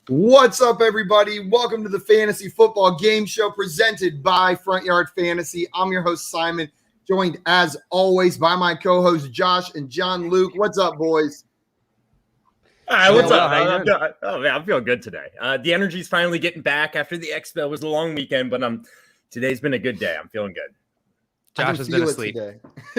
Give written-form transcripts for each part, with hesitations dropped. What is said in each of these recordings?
What's up, everybody? Welcome to the Fantasy Football Game Show presented by Front Yard Fantasy. I'm your host, Simon, joined as always by my co-hosts, Josh and John Luke. What's up, boys? Hi, what's up? I'm feeling good today. The energy's finally getting back after the Expo. It was a long weekend, but today's been a good day. I'm feeling good. Josh has been asleep.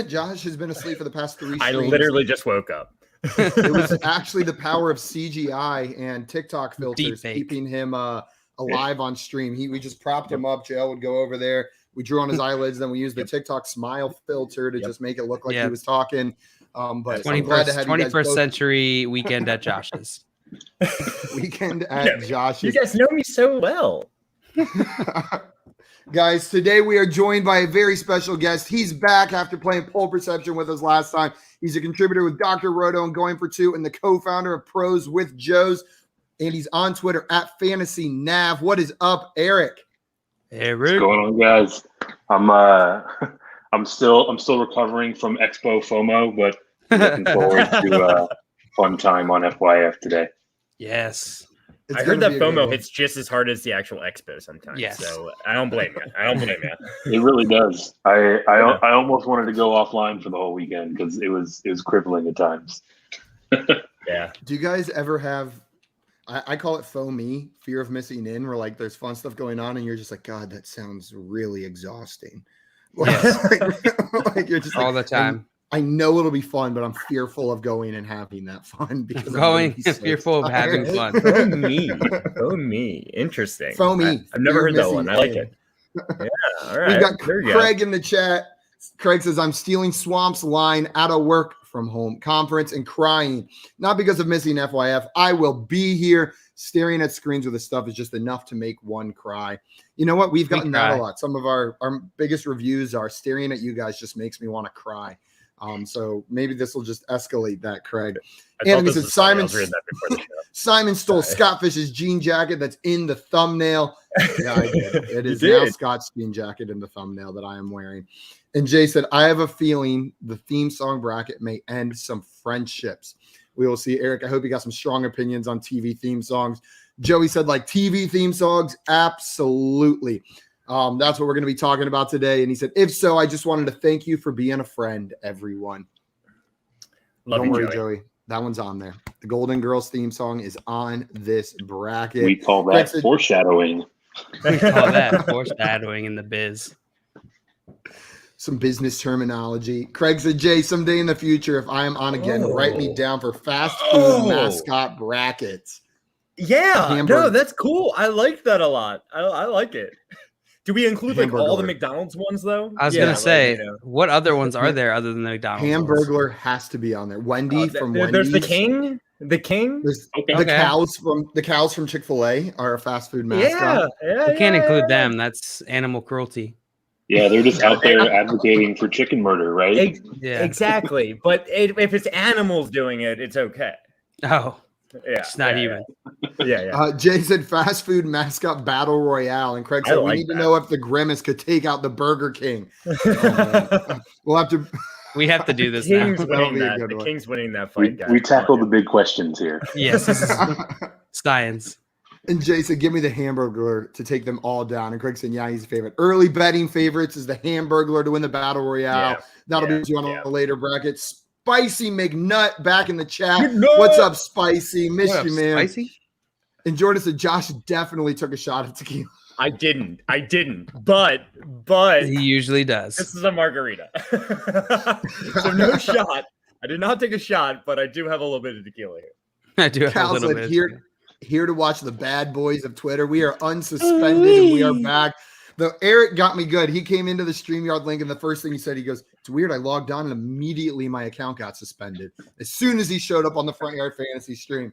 Josh has been asleep for the past 3 streams. I literally just woke up. It was actually the power of CGI and TikTok filters keeping him alive on stream. We just propped him up. JL would go over there. We drew on his eyelids. Then we used the TikTok smile filter to just make it look like he was talking. But 21st century weekend at Josh's. Weekend at Josh's. You guys know me so well. Guys, today we are joined by a very special guest. He's back after playing Pole Perception with us last time. He's a contributor with Dr. Roto and Going for Two and the co-founder of Pros with Joes. And he's on Twitter at Fantasy Nav. What is up, Eric? Eric. What's going on, guys? I'm still recovering from Expo FOMO, but looking forward to a fun time on FYF today. Yes. I heard that FOMO hits just as hard as the actual Expo sometimes. Yes. So I don't blame you. It really does. I almost wanted to go offline for the whole weekend because it was crippling at times. Yeah. Do you guys ever have? I call it FOME, fear of missing in, where like there's fun stuff going on and you're just like, God, that sounds really exhausting. Like you're just all the time. I know it'll be fun, but I'm fearful of going and having that fun because fearful of having fun. FOME. Interesting. FOME. I've never heard that one. I like it. Yeah. All right. We've got Craig in the chat. Craig says, I'm stealing Swamp's line out of work from home conference and crying, not because of missing FYF. I will be here. Staring at screens with this stuff is just enough to make one cry. You know what? We've gotten that a lot. Some of our biggest reviews are staring at you guys just makes me want to cry. So maybe this will just escalate that, Craig. Anthony said Simon stole Scott Fish's jean jacket that's in the thumbnail. Yeah, I did. It is now Scott's jean jacket in the thumbnail that I am wearing. And Jay said, I have a feeling the theme song bracket may end some friendships. We will see. Eric, I hope you got some strong opinions on TV theme songs. Joey said, like TV theme songs? Absolutely. That's what we're going to be talking about today. And he said, if so, I just wanted to thank you for being a friend, everyone. Don't worry, Joey. That one's on there. The Golden Girls theme song is on this bracket. We call that foreshadowing. We call that foreshadowing in the biz. Some business terminology. Craig said, Jay, someday in the future, if I am on again, write me down for fast food mascot brackets. Yeah. No, that's cool. I like that a lot. I like it. Do we include like all the McDonald's ones though? I was gonna say, what other ones are there other than the McDonald's? Hamburglar has to be on there. Wendy from Wendy's. There's the King. The King. The cows from Chick-fil-A are a fast food mascot. You can't include them. That's animal cruelty. Yeah, they're just out there advocating for chicken murder, right? Yeah, exactly. But if it's animals doing it, it's okay. Oh. Yeah, it's not even. Yeah. Jay said fast food mascot battle royale, and Craig said we need to know if the Grimace could take out the Burger King. We'll have to. We have to do this now. The King's winning that fight, guys. We tackle the big questions here. Yes, this is science. And Jay said, give me the Hamburglar to take them all down. And Craig said, yeah, he's a favorite. Early betting favorites is the Hamburglar to win the battle royale. That'll be on a later bracket. Spicy McNutt back in the chat. What's up, Spicy? Miss you, man. Spicy? And Jordan said Josh definitely took a shot at tequila. I didn't. But He usually does. this is a margarita. So no shot. I did not take a shot, but I do have a little bit of tequila here. I do have Cal a little said, bit. here to watch the bad boys of Twitter. We are unsuspended and we are back. Though Eric got me good. He came into the StreamYard link and the first thing he said, he goes, it's weird. I logged on and immediately my account got suspended as soon as he showed up on the Front Yard Fantasy stream.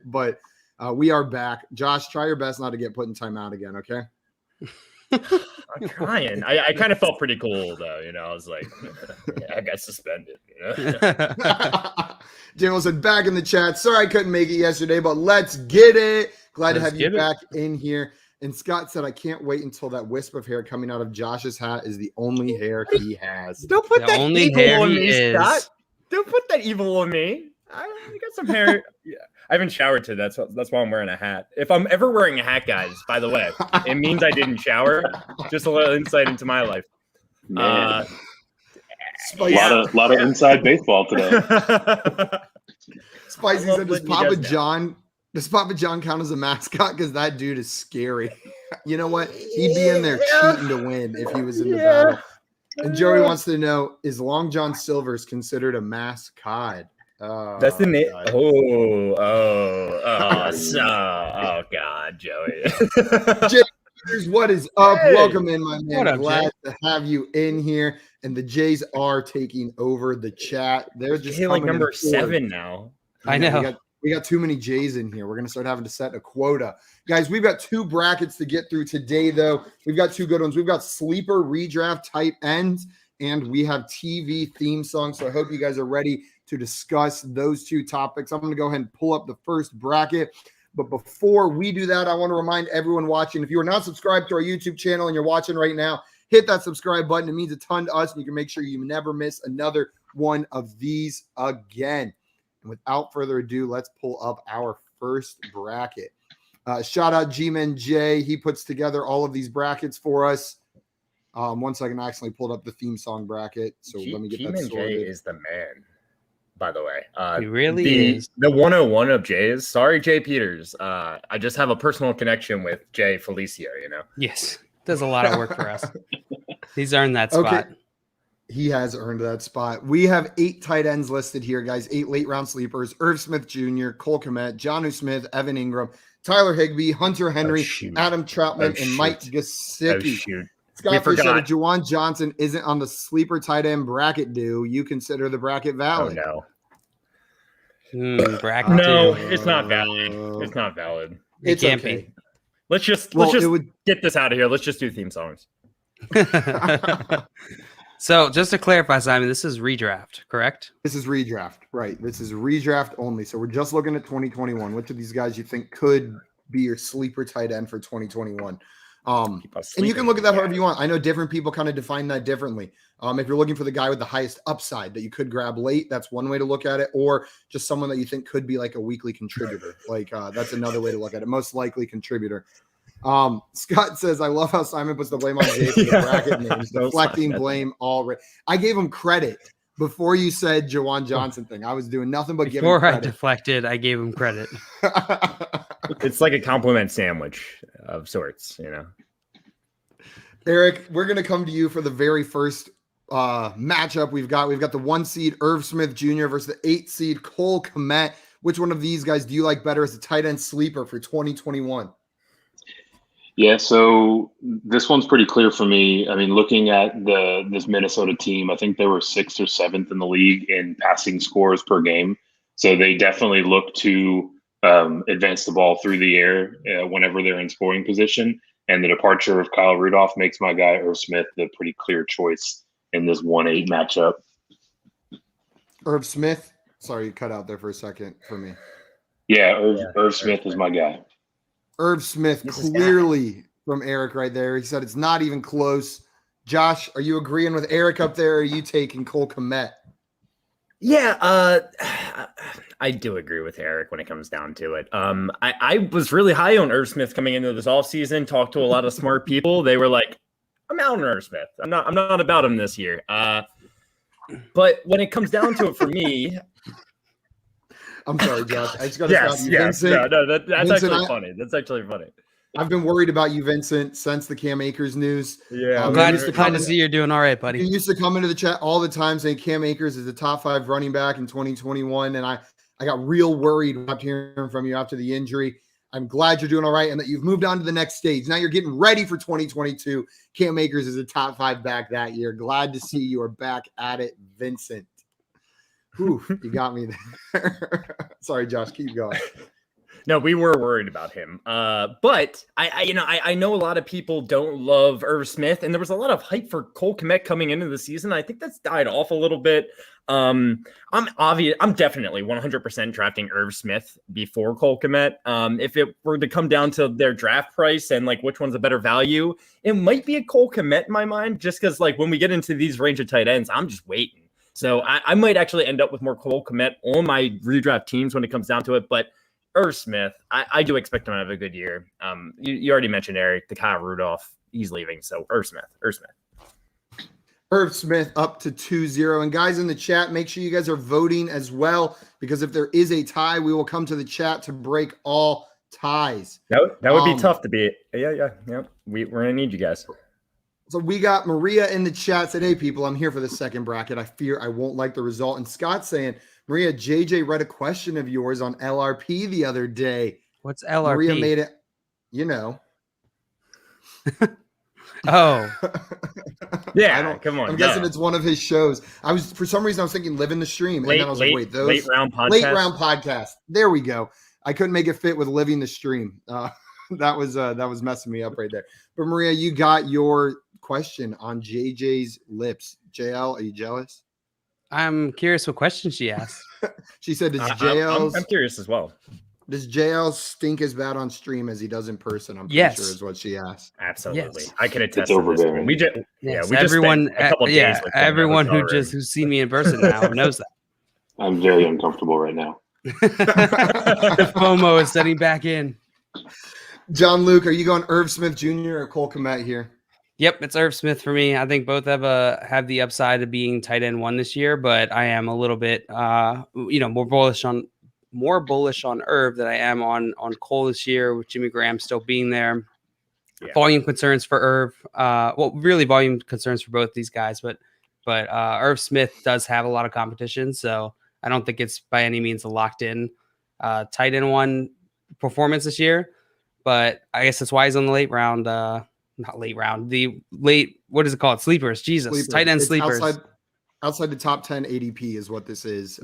But we are back. Josh, try your best not to get put in timeout again, okay? I'm trying. I kind of felt pretty cool though, I was like, yeah, I got suspended. Jamal said back in the chat. Sorry I couldn't make it yesterday, but let's get it. Glad to have you back in here. And Scott said, I can't wait until that wisp of hair coming out of Josh's hat is the only hair he has. Don't put that only evil hair on he me, is. Scott. Don't put that evil on me. I got some hair. Yeah. I haven't showered today. That's why I'm wearing a hat. If I'm ever wearing a hat, guys, by the way, it means I didn't shower. Just a little insight into my life. Man. A lot of inside baseball today. Spicy said, does Papa John count as a mascot? Because that dude is scary. You know what? He'd be in there cheating to win if he was in the battle. And Joey wants to know, is Long John Silver's considered a mascot? That's the name. Oh God, Joey. Jay, what is up? Hey. Welcome in, my man. What up, Glad to have you in here. And the Jays are taking over the chat. They're just like number 7 now. I know. We got too many Jays in here. We're going to start having to set a quota. Guys, we've got 2 brackets to get through today, though. We've got 2 good ones. We've got sleeper redraft type ends, and we have TV theme songs. So I hope you guys are ready to discuss those 2 topics. I'm going to go ahead and pull up the first bracket. But before we do that, I want to remind everyone watching, if you are not subscribed to our YouTube channel and you're watching right now, hit that subscribe button. It means a ton to us, and you can make sure you never miss another one of these again. And without further ado, let's pull up our first bracket. Shout out G-Man J. He puts together all of these brackets for us. 1 second, I accidentally pulled up the theme song bracket. So let me get that sorted. J is the man, by the way. He really is. The 101 of J's. Sorry, Jay Peters. I just have a personal connection with Jay Felicio, Yes. Does a lot of work for us. He's earned that spot. Okay. He has earned that spot. We have 8 tight ends listed here, guys. 8 late round sleepers. Irv Smith Jr., Cole Kmet, Jonnu Smith, Evan Ingram, Tyler Higby, Hunter Henry, Adam Trautman, and Mike Gasiki. Scott Fish said if Juwan Johnson isn't on the sleeper tight end bracket, do you consider the bracket valid? Oh, no. Bracket no, it's not valid. It's not valid. It can't be. Let's just get this out of here. Let's just do theme songs. So just to clarify, Simon, this is redraft, correct? This is redraft, right? This is redraft only. So we're just looking at 2021. Which of these guys you think could be your sleeper tight end for 2021? And you can look at that however you want. I know different people kind of define that differently. If you're looking for the guy with the highest upside that you could grab late, that's one way to look at it. Or just someone that you think could be like a weekly contributor. That's another way to look at it. Most likely contributor. Scott says, I love how Simon puts the blame on Jay for the bracket names, deflecting blame already. I gave him credit before you said Juwan Johnson thing. I was doing nothing but giving credit. Before I deflected, I gave him credit. It's like a compliment sandwich of sorts, Eric, we're going to come to you for the very first matchup we've got. We've got the 1 seed Irv Smith Jr. versus the 8 seed Cole Kmet. Which one of these guys do you like better as a tight end sleeper for 2021? Yeah, so this one's pretty clear for me. I mean, looking at this Minnesota team, I think they were 6th or 7th in the league in passing scores per game. So they definitely look to advance the ball through the air whenever they're in scoring position. And the departure of Kyle Rudolph makes my guy Irv Smith the pretty clear choice in this 1-8 matchup. Irv Smith? Sorry, you cut out there for a second for me. Yeah, Irv Smith is my guy. Irv Smith, clearly from Eric right there. He said it's not even close. Josh, are you agreeing with Eric up there, or are you taking Cole Kmet? Yeah, I do agree with Eric when it comes down to it. I was really high on Irv Smith coming into this offseason, talked to a lot of smart people. They were like, I'm out on Irv Smith. I'm not about him this year. But when it comes down to it for me, I'm sorry, Josh. I just got to stop you. Yes. Vincent, No, that's Vincent, actually funny. That's actually funny. I've been worried about you, Vincent, since the Cam Akers news. Yeah, I'm glad to see you're doing all right, buddy. You used to come into the chat all the time saying Cam Akers is the top 5 running back in 2021, and I got real worried after hearing from you after the injury. I'm glad you're doing all right and that you've moved on to the next stage. Now you're getting ready for 2022. Cam Akers is a top 5 back that year. Glad to see you are back at it, Vincent. Whew, you got me there. Sorry, Josh, keep going. No, we were worried about him. But I know a lot of people don't love Irv Smith, and there was a lot of hype for Cole Kmet coming into the season. I think that's died off a little bit. I'm definitely 100% drafting Irv Smith before Cole Kmet. If it were to come down to their draft price and like which one's a better value, it might be a Cole Kmet in my mind, just because like when we get into these range of tight ends, I'm just waiting. So I might actually end up with more Cole Kmet on my redraft teams when it comes down to it, but Irv Smith, I do expect him to have a good year. You already mentioned Eric, the Kyle Rudolph, he's leaving. So Irv Smith. Irv Smith up to 2-0. And guys in the chat, make sure you guys are voting as well, because if there is a tie, we will come to the chat to break all ties. That would be tough to beat. Yeah. We're gonna need you guys. So we got Maria in the chat said, "Hey people, I'm here for the second bracket. I fear I won't like the result." And Scott saying, "Maria, JJ read a question of yours on LRP the other day." What's LRP? Maria made it, you know. Oh. Yeah, come on. I'm guessing it's one of his shows. For some reason I was thinking Live in the Stream. And then I was like, wait, those late round podcast. There we go. I couldn't make it fit with Living the Stream. That was messing me up right there. But Maria, you got your question on JJ's lips. JL, are you jealous? I'm curious what question she asked. She said, I'm curious as well. Does JL stink as bad on stream as he does in person? I'm pretty sure is what she asked. Absolutely. Yes. I can attest It's to this. overbearing. Everyone everyone who's seen me in person now knows that. I'm very uncomfortable right now. The FOMO is setting back in. John Luke, are you going Irv Smith Jr. or Cole Kmet here? Yep, it's Irv Smith for me. I think both have the upside of being tight end 1 this year, but I am a little bit more bullish on Irv than I am on Cole this year, with Jimmy Graham still being there. Yeah. Volume concerns for Irv. Really volume concerns for both these guys, but Irv Smith does have a lot of competition, so I don't think it's by any means a locked in tight end 1 performance this year. But I guess that's why he's on the late round. Not late round. The late, what is it called? Sleepers. Jesus. Tight end sleepers. Outside the top 10 ADP is what this is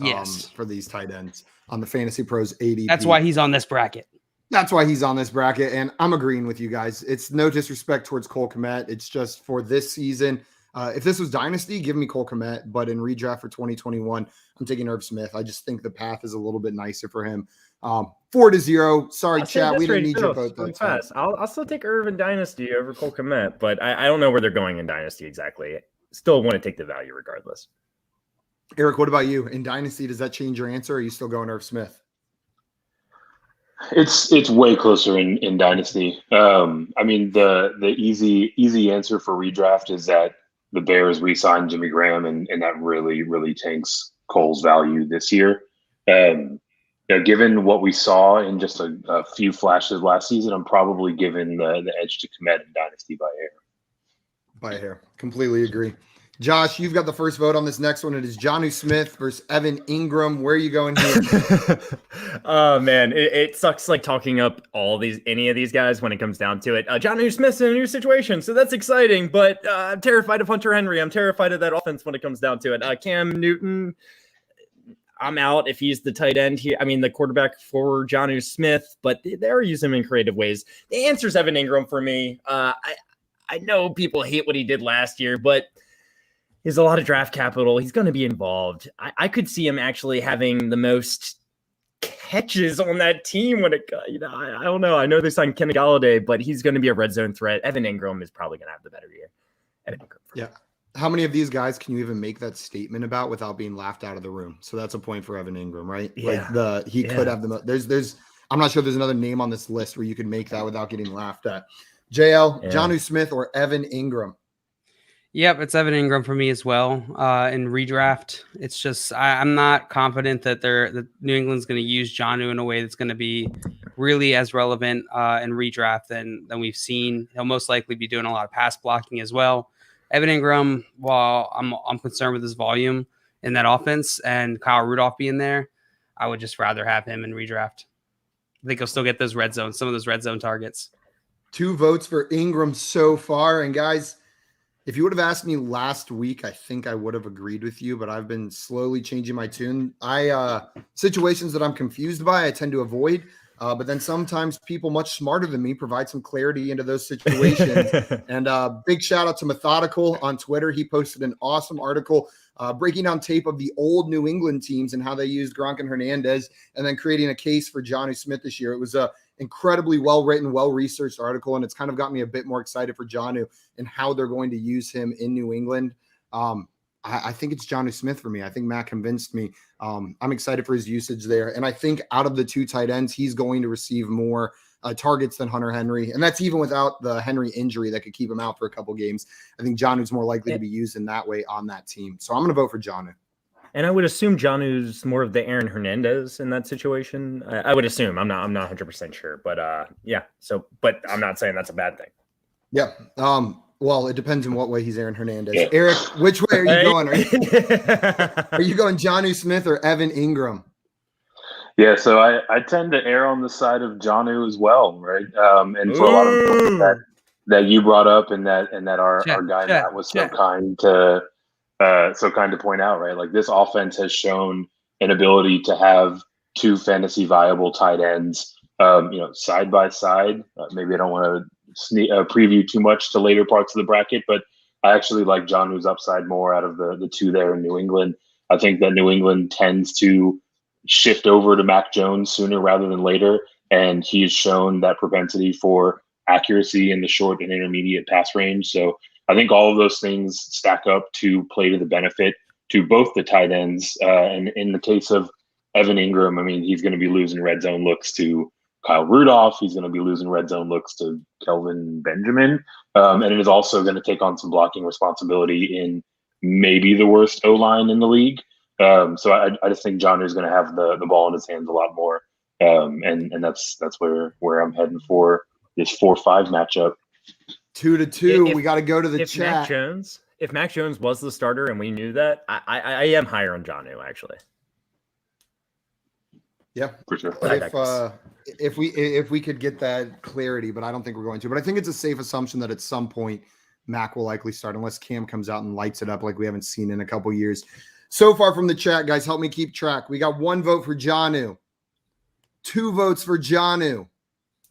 for these tight ends on the Fantasy Pros ADP. That's why he's on this bracket. And I'm agreeing with you guys. It's no disrespect towards Cole Kmet. It's just for this season. If this was Dynasty, give me Cole Kmet. But in redraft for 2021, I'm taking Irv Smith. I just think the path is a little bit nicer for him. 4-0. Sorry, chat. We didn't need your vote that time. I'll still take Irv in Dynasty over Cole Kmet, but I don't know where they're going in Dynasty exactly. Still want to take the value regardless. Eric, what about you? In Dynasty, does that change your answer, or are you still going Irv Smith? It's way closer in Dynasty. I mean, the easy answer for redraft is that the Bears re-signed Jimmy Graham, and that really, really tanks Cole's value this year. Given what we saw in just a few flashes last season, I'm probably giving the edge to Kmet in Dynasty by a hair. Completely agree. Josh, you've got the first vote on this next one. It is Jonnu Smith versus Evan Ingram. Where are you going here? Oh man, it sucks like talking up any of these guys when it comes down to it. Jonnu Smith's in a new situation, so that's exciting. But I'm terrified of Hunter Henry. I'm terrified of that offense when it comes down to it. Cam Newton, I'm out if he's the tight end here. I mean, the quarterback for Jonnu Smith, but they're using him in creative ways. The answer is Evan Ingram for me. I know people hate what he did last year, but he's a lot of draft capital. He's going to be involved. I could see him actually having the most catches on that team when it, I don't know. I know they signed Kenny Galladay, but he's going to be a red zone threat. Evan Ingram is probably going to have the better year. Evan Ingram. Yeah. How many of these guys can you even make that statement about without being laughed out of the room? So that's a point for Evan Ingram, right? Yeah. Like could have the there's I'm not sure there's another name on this list where you can make that without getting laughed at. JL, Jonnu Smith or Evan Ingram? Yep, it's Evan Ingram for me as well. In redraft, it's just I'm not confident that New England's going to use Jonnu in a way that's going to be really as relevant in redraft than we've seen. He'll most likely be doing a lot of pass blocking as well. Evan Ingram, while I'm concerned with his volume in that offense and Kyle Rudolph being there, I would just rather have him in redraft. I think he'll still get some of those red zone targets. 2 votes for Ingram so far. And guys, if you would have asked me last week, I think I would have agreed with you, but I've been slowly changing my tune. Situations that I'm confused by, I tend to avoid. But then sometimes people much smarter than me provide some clarity into those situations. And big shout out to Methodical on Twitter. He posted an awesome article breaking down tape of the old New England teams and how they used Gronk and Hernandez, and then creating a case for Jonnu Smith this year. It was a incredibly well-written, well-researched article, and it's kind of got me a bit more excited for Jonnu and how they're going to use him in New England. I think it's Jonnu Smith for me. I think Matt convinced me. I'm excited for his usage there. And I think out of the 2 tight ends, he's going to receive more targets than Hunter Henry. And that's even without the Henry injury that could keep him out for a couple games. I think Jonnu's more likely to be used in that way on that team. So I'm going to vote for Jonnu. And I would assume Jonnu's more of the Aaron Hernandez in that situation. I would assume. I'm not 100% sure. But yeah. So, but I'm not saying that's a bad thing. Yeah. Well, it depends on what way he's Aaron Hernandez. Yeah. Eric, which way are you going? Are you going Jonnu Smith or Evan Ingram? Yeah, so I tend to err on the side of Jonnu as well, right? And for a lot of the that you brought up and that our guy Matt was so kind to point out, right? Like, this offense has shown an ability to have 2 fantasy viable tight ends, side by side. Maybe I don't want to preview too much to later parts of the bracket, but I actually like Jonnu's upside more out of the 2 there in New England. I think that New England tends to shift over to Mac Jones sooner rather than later, and he's shown that propensity for accuracy in the short and intermediate pass range. So I think all of those things stack up to play to the benefit to both the tight ends. And in the case of Evan Ingram, I mean, he's going to be losing red zone looks to Kyle Rudolph. He's going to be losing red zone looks to Kelvin Benjamin. And it is also going to take on some blocking responsibility in maybe the worst O-line in the league. So I just think Jonnu is going to have the ball in his hands a lot more. And that's where I'm heading for this 4-5 matchup. 2-2. We got to go to the chat. If Mac Jones was the starter and we knew that, I am higher on Jonnu, actually. Yeah, for sure. If we could get that clarity, but I don't think we're going to. But I think it's a safe assumption that at some point Mac will likely start, unless Cam comes out and lights it up like we haven't seen in a couple years. So far from the chat, guys, help me keep track. We got 1 vote for Jonnu, 2 votes for Jonnu,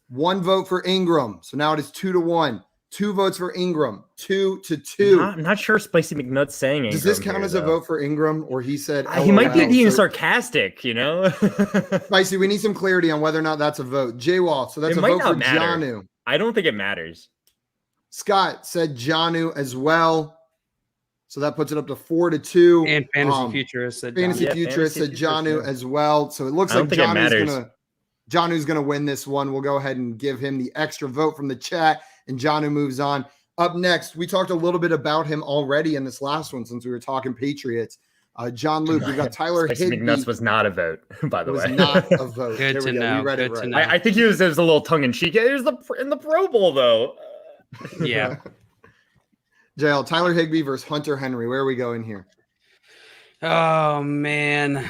1 vote for Ingram. So now it is 2-1. 2 votes for Ingram, 2-2. I'm not sure Spicy McNutt's saying Ingram. Does this count as a vote for Ingram, or he said he might be being sarcastic, Spicy, we need some clarity on whether or not that's a vote. J-Wall, so that's a vote for Jonnu. I don't think it matters. Scott said Jonnu as well. So that puts it up to 4-2. And Fantasy Futurist said Jonnu as well. So it looks like Jonnu's gonna win this one. We'll go ahead and give him the extra vote from the chat, and Jonnu moves on. Up next, we talked a little bit about him already in this last one since we were talking Patriots. John Luke, we've got Tyler Higby. McNuts was not a vote, by the way. Was not a vote. Good to know. We read it right. I think it was a little tongue in cheek. It was in the Pro Bowl though. Yeah. JL, Tyler Higby versus Hunter Henry. Where are we going here? Oh man,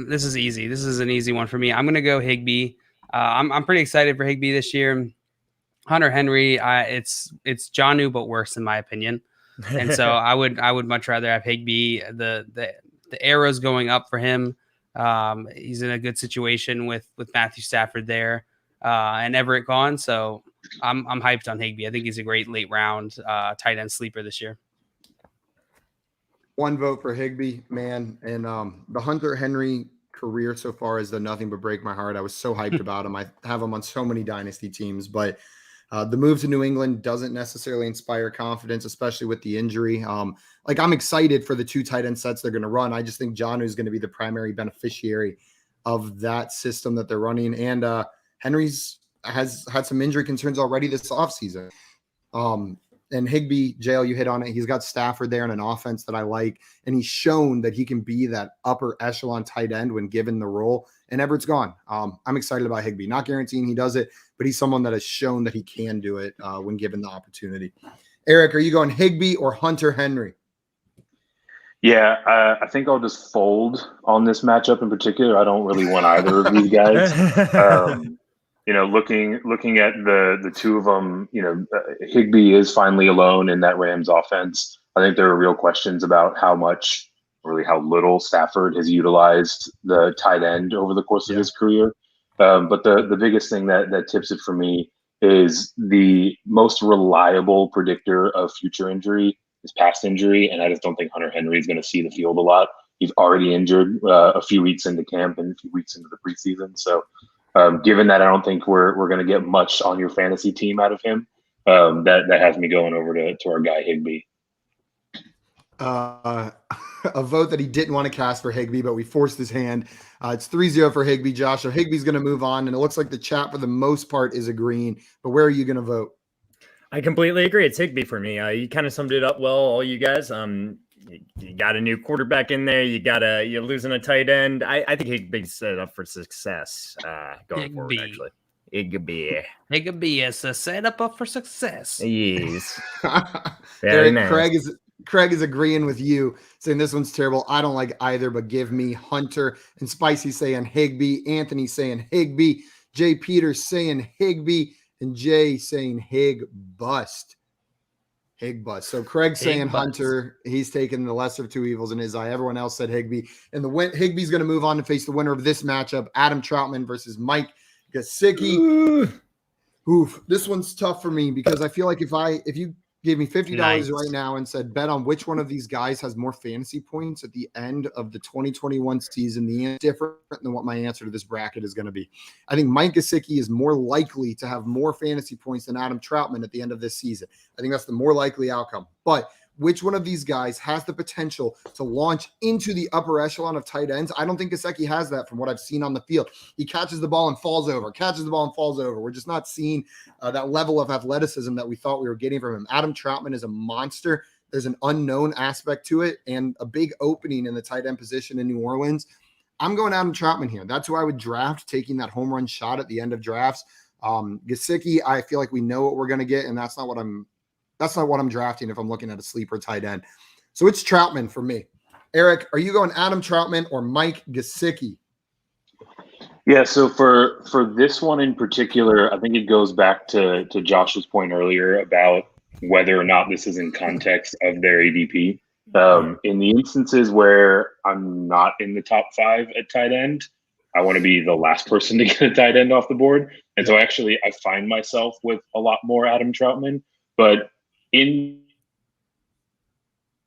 this is easy. This is an easy one for me. I'm gonna go Higby. I'm pretty excited for Higby this year. Hunter Henry, it's Jonnu, but worse in my opinion. And so I would much rather have Higby. The arrow's going up for him. He's in a good situation with Matthew Stafford there and Everett gone. So I'm hyped on Higby. I think he's a great late round tight end sleeper this year. 1 vote for Higby, man. And the Hunter Henry career so far has done nothing but break my heart. I was so hyped about him. I have him on so many dynasty teams, but the move to New England doesn't necessarily inspire confidence, especially with the injury. I'm excited for the 2 tight end sets they're going to run. I just think Jonnu is going to be the primary beneficiary of that system that they're running. And Henry's has had some injury concerns already this offseason. And Higby, JL, you hit on it. He's got Stafford there in an offense that I like, and he's shown that he can be that upper echelon tight end when given the role. And Everett's gone. I'm excited about Higby. Not guaranteeing he does it, but he's someone that has shown that he can do it when given the opportunity. Eric, are you going Higby or Hunter Henry? Yeah, I think I'll just fold on this matchup in particular. I don't really want either of these guys. Looking at the two of them, Higby is finally alone in that Rams offense. I think there are real questions about how little Stafford has utilized the tight end over the course of his career. But the biggest thing that tips it for me is the most reliable predictor of future injury is past injury, and I just don't think Hunter Henry is going to see the field a lot. He's already injured a few weeks into camp and a few weeks into the preseason. So given that I don't think we're going to get much on your fantasy team out of him, that has me going over to our guy Higby. A vote that he didn't want to cast for Higby, but we forced his hand. It's 3-0 for Higby, Josh. So Higby's going to move on, and it looks like the chat for the most part is agreeing. But where are you going to vote? I completely agree. It's Higby for me. You kind of summed it up well, all you guys. You got a new quarterback in there. You're losing a tight end. I think Higby's set up for success going forward. Actually, Higby is a setup for success. Yes. Eric, nice. Craig is agreeing with you, saying this one's terrible. I don't like either, but give me Hunter. And Spicy saying Higby. Anthony saying Higby. Jay Peters saying Higby. And Jay saying Hig bust. So Craig saying Hunter. He's taking the lesser of two evils in his eye. Everyone else said Higby. And Higby's going to move on to face the winner of this matchup, Adam Trautman versus Mike Gasiki. Oof, this one's tough for me because I feel like if you gave me $50 right now and said bet on which one of these guys has more fantasy points at the end of the 2021 season, the answer is different than what my answer to this bracket is going to be. I think Mike Gasiki is more likely to have more fantasy points than Adam Trautman at the end of this season. I think that's the more likely outcome. But which one of these guys has the potential to launch into the upper echelon of tight ends? I don't think Gaseki has that from what I've seen on the field. He catches the ball and falls over, We're just not seeing that level of athleticism that we thought we were getting from him. Adam Trautman is a monster. There's an unknown aspect to it and a big opening in the tight end position in New Orleans. I'm going Adam Trautman here. That's who I would draft, taking that home run shot at the end of drafts. Gaseki, I feel like we know what we're going to get, and that's not what I'm drafting if I'm looking at a sleeper tight end. So it's Trautman for me. Eric, are you going Adam Trautman or Mike Gasiki? Yeah, so for this one in particular, I think it goes back to Josh's point earlier about whether or not this is in context of their ADP. In the instances where I'm not in the top 5 at tight end, I want to be the last person to get a tight end off the board. And so actually I find myself with a lot more Adam Trautman, but in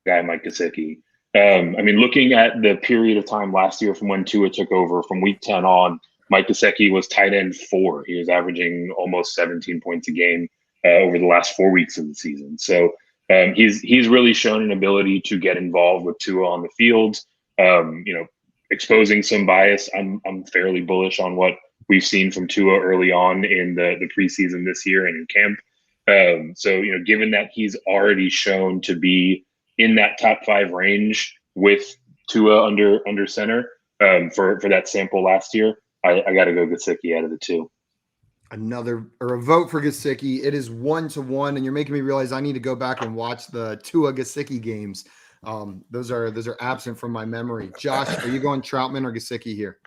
guy Mike Gasiki. Looking at the period of time last year from when Tua took over, from week 10 on, Mike Gasiki was tight end 4. He was averaging almost 17 points a game over the last 4 weeks of the season. So he's really shown an ability to get involved with Tua on the field. Exposing some bias. I'm fairly bullish on what we've seen from Tua early on in the preseason this year and in camp. Given that he's already shown to be in that top 5 range with Tua under center for that sample last year, I got to go Gasiki out of the two. A vote for Gasiki. It is 1-1, and you're making me realize I need to go back and watch the Tua Gasiki games. Those are absent from my memory. Josh, are you going Trautman or Gasiki here?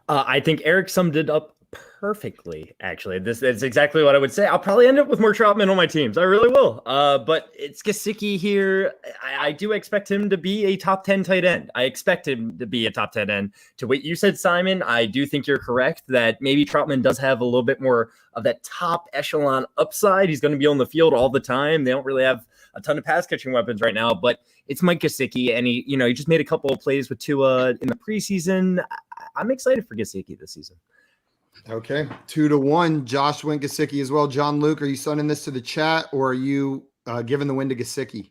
I think Eric summed it up perfectly. Actually, that's exactly what I would say. I'll probably end up with more Trautman on my teams. I really will. But it's Gasiki here. I do expect him to be a top 10 tight end. I expect him to be a top 10 end. To what you said, Simon, I do think you're correct that maybe Trautman does have a little bit more of that top echelon upside. He's going to be on the field all the time. They don't really have a ton of pass catching weapons right now, but it's Mike Gasiki, and he just made a couple of plays with Tua in the preseason. I'm excited for Gasiki this season. Okay, 2-1. Josh went Gasiki as well. John Luke, are you sending this to the chat, or are you giving the win to Gasiki?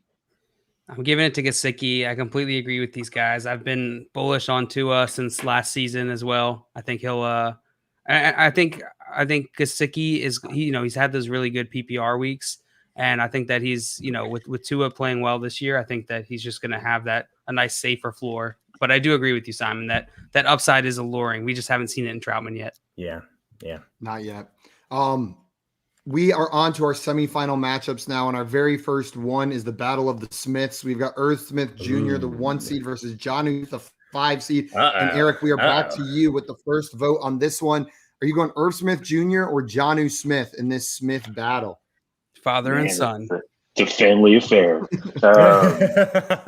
I'm giving it to Gasiki. I completely agree with these guys. I've been bullish on Tua since last season as well. I think he'll. I think Gasiki is. He's had those really good PPR weeks, And I think that he's, with Tua playing well this year, I think that he's just going to have a nice safer floor. But I do agree with you, Simon, that upside is alluring. We just haven't seen it in Trautman yet. Yeah. Not yet. We are on to our semifinal matchups now, and our very first one is the Battle of the Smiths. We've got Irv Smith Jr., the 1 seed, versus Jonnu, the 5 seed. And Eric, we are back to you with the first vote on this one. Are you going Irv Smith Jr. or Jonnu Smith in this Smith battle? Father and son. It's a family affair.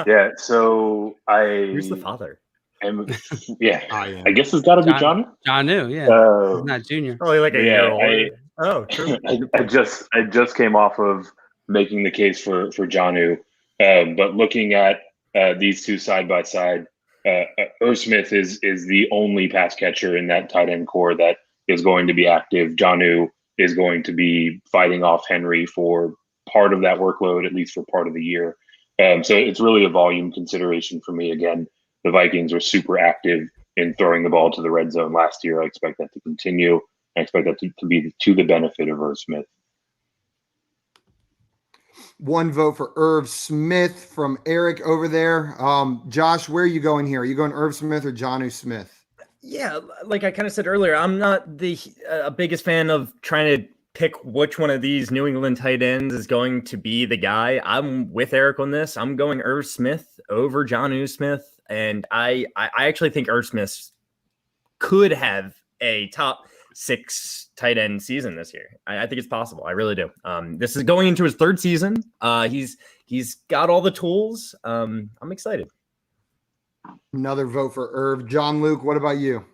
Yeah, so Who's the father? I guess it's got to be Jonnu. Jonnu, yeah. He's not Junior. Probably like a year old. True. I just came off of making the case for Jonnu, but looking at these two side by side, Irv Smith is the only pass catcher in that tight end core that is going to be active. Jonnu is going to be fighting off Henry for part of that workload, at least for part of the year. So it's really a volume consideration for me. Again, the Vikings are super active in throwing the ball to the red zone last year. I expect that to continue. I expect that to be to the benefit of Irv Smith. 1 vote for Irv Smith from Eric over there. Josh, where are you going here? Are you going Irv Smith or Jonnu Smith? Yeah, like I kind of said earlier, I'm not the biggest fan of trying to pick which one of these New England tight ends is going to be the guy. I'm with Eric on this. I'm going Irv Smith over Jonnu Smith, and I actually think Irv Smith could have a top 6 tight end season this year. I think it's possible. I really do. This is going into his 3rd season. He's got all the tools. I'm excited. Another vote for Irv. John Luke, what about you?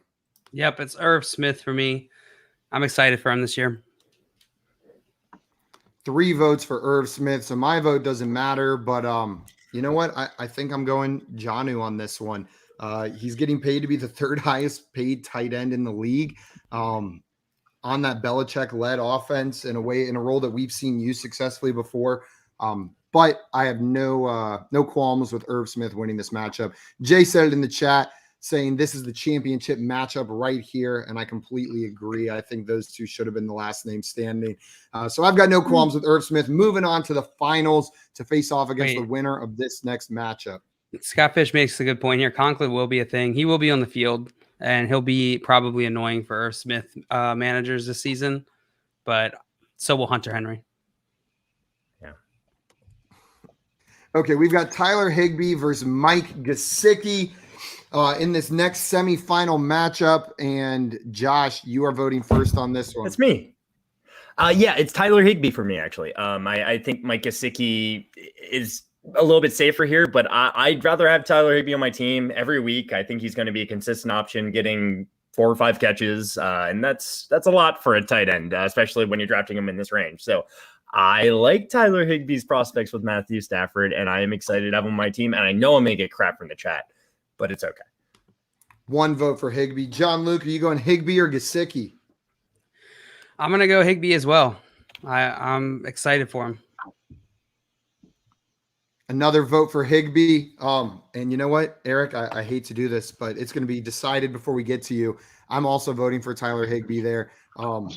Yep, it's Irv Smith for me. I'm excited for him this year. 3 votes for Irv Smith, so my vote doesn't matter. But you know what? I think I'm going Jonnu on this one. He's getting paid to be the 3rd highest paid tight end in the league. On that Belichick-led offense in a role that we've seen used successfully before. But I have no qualms with Irv Smith winning this matchup. Jay said it in the chat, saying this is the championship matchup right here, and I completely agree. I think those two should have been the last name standing. So I've got no qualms with Irv Smith. Moving on to the finals to face off against the winner of this next matchup. Scott Fish makes a good point here. Conklin will be a thing. He will be on the field, and he'll be probably annoying for Irv Smith managers this season, but so will Hunter Henry. Yeah. Okay, we've got Tyler Higby versus Mike Gasiki in this next semifinal matchup. And Josh, you are voting first on this one. That's me. Yeah, it's Tyler Higby for me, actually. I think Mike Gasiki is a little bit safer here, but I'd rather have Tyler Higby on my team every week. I think he's going to be a consistent option, getting 4 or 5 catches, and that's a lot for a tight end, especially when you're drafting him in this range. So I like Tyler Higby's prospects with Matthew Stafford, and I am excited to have him on my team, and I know I'm going to get crap from the chat, but it's okay. 1 vote for Higby. John Luke, are you going Higby or Gasiki? I'm going to go Higby as well. I'm excited for him. Another vote for Higby. And you know what, Eric, I hate to do this, but it's going to be decided before we get to you. I'm also voting for Tyler Higby there. I know.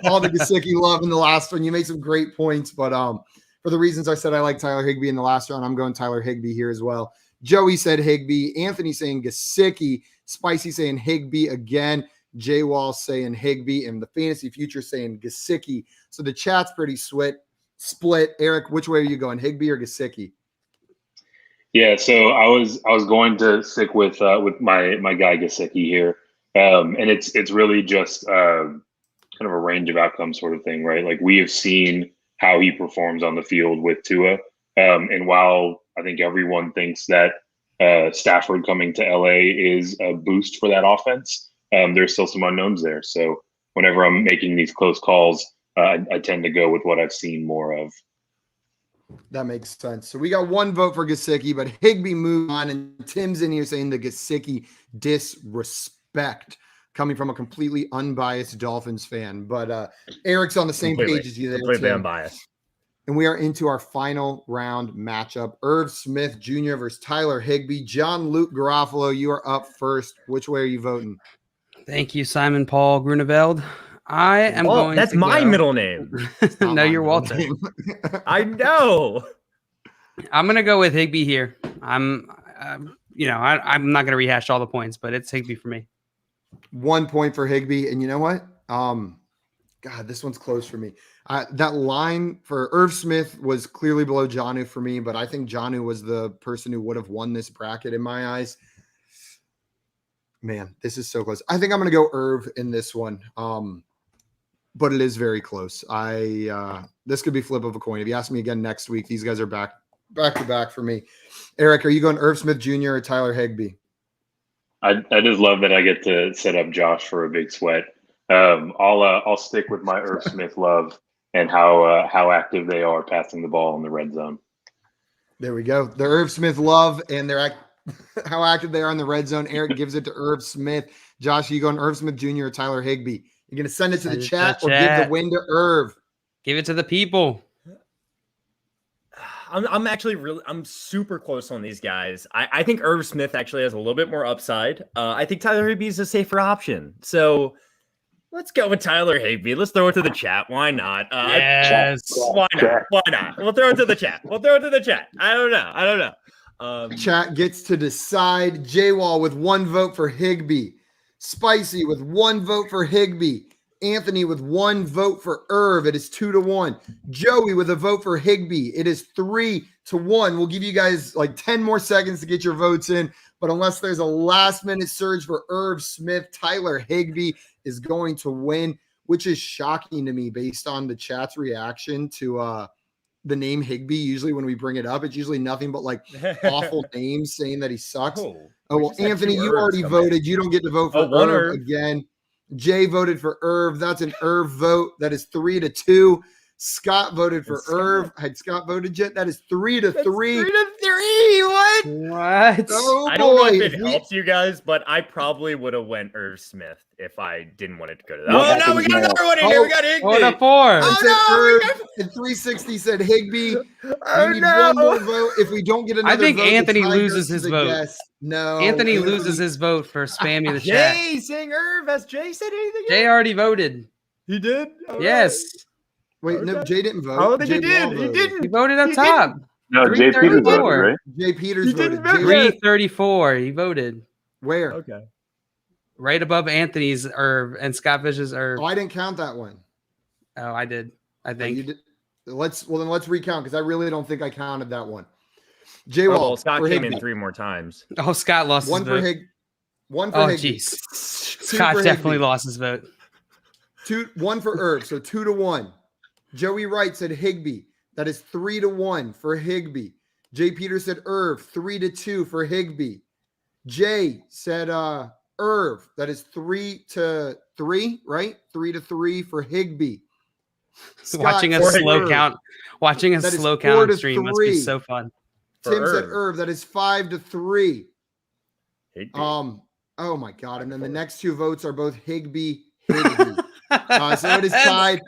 All the Gasiki love in the last one. You made some great points, but for the reasons I said, I like Tyler Higby in the last round. I'm going Tyler Higby here as well. Joey said Higby. Anthony saying Gasiki. Spicy saying Higby again. Jay Wall saying Higby, and the Fantasy Future saying Gasiki. So the chat's pretty split. Eric, which way are you going, Higby or Gasiki? Yeah, so I was going to stick with my guy Gasiki here, and it's really just kind of a range of outcomes sort of thing, right? Like, we have seen how he performs on the field with Tua, and while I think everyone thinks that Stafford coming to LA is a boost for that offense, there's still some unknowns there. So whenever I'm making these close calls, I tend to go with what I've seen more of. That makes sense. So we got 1 vote for Gasiki, but Higby moved on, and Tim's in here saying the Gasiki disrespect coming from a completely unbiased Dolphins fan. But Eric's on the same page as you there. Completely Tim. unbiased. And we are into our final round matchup. Irv Smith Jr. versus Tyler Higby. John Luke Garofalo, you are up first. Which way are you voting? Thank you, Simon Paul Grunewald. I am going. That's to my go. middle name. No, Not you're my Walter. name. I know. I'm gonna go with Higby here. I'm not gonna rehash all the points, but it's Higby for me. 1 point for Higby. And you know what? God, this one's close for me. That line for Irv Smith was clearly below Jonnu for me, but I think Jonnu was the person who would have won this bracket in my eyes. Man, this is so close. I think I'm going to go Irv in this one. But it is very close. This could be flip of a coin. If you ask me again next week, these guys are back to back for me. Eric, are you going Irv Smith Jr. or Tyler Higby? I just love that I get to set up Josh for a big sweat. I'll stick with my Irv Smith love and how active they are passing the ball in the red zone. There we go. The Irv Smith love and how active they are in the red zone. Eric gives it to Irv Smith. Josh, are you going Irv Smith Jr. or Tyler Higby? You're going to send it to the chat or give the win to Irv? Give it to the people. I'm super close on these guys. I think Irv Smith actually has a little bit more upside. I think Tyler Higby is a safer option. So let's go with Tyler Higby. Let's throw it to the chat. Why not? Yes. Why not? Why not? We'll throw it to the chat. I don't know. Chat gets to decide. J-Wall with 1 vote for Higby. Spicy with 1 vote for Higby. Anthony with 1 vote for Irv. It is 2-1. Joey with a vote for Higby. It is 3-1. We'll give you guys like 10 more seconds to get your votes in. But unless there's a last-minute surge for Irv Smith, Tyler Higby is going to win, which is shocking to me based on the chat's reaction to the name Higby. Usually when we bring it up, it's usually nothing but like awful names saying that he sucks. Well, Anthony, you already voted. You don't get to vote for Irv again. Jay voted for Irv. That's an Irv vote. That is 3-2. Scott voted for Irv. Had Scott voted yet? That is 3-3. 3-3. What? Oh, I don't know boy. if it helps you guys, but I probably would have went Irv Smith if I didn't want it to go to that. Oh, No, we got another one in here. We got Higby. What a 4. It said Irv, and 360 said Higby. We need one more vote. If we don't get another I think vote, Anthony the tie loses goes to his the vote. guest. No. Anthony loses his vote for spamming the chat. Jay saying Irv. Has Jay said anything yet? Jay already voted. He did? All Yes. Wait, no, Jay didn't vote. Oh, then Jay he did. Wall He voted. didn't. He voted up He top. No, Jay Peters voted, right? Jay Peters He voted. didn't vote. Jay, 334. He voted where? Okay. right above Anthony's Irv and Scott Fish's Irv. Oh, I didn't count that one. Oh, I did. I Oh, think. you did. Let's recount because I really don't think I counted that one. Jay Wall. Well, Scott for came Higby. in 3 more times. Oh, Scott lost One his for vote. Hig. One for Oh, Higby. jeez. Two Scott for definitely Higby. lost his vote. 1 for Irv, so 2-1. Joey Wright said Higby. That is 3-1 for Higby. Jay Peters said Irv, 3-2 for Higby. Jay said Irv. That is 3-3, right? 3-3 for Higby. Scott Watching a said slow Irv. count. Watching a That is slow count stream must be 4-3. so fun. Tim For said Irv. Irv. That is 5-3. Higby. Oh my God. And then the next 2 votes are both Higby. So it is tied.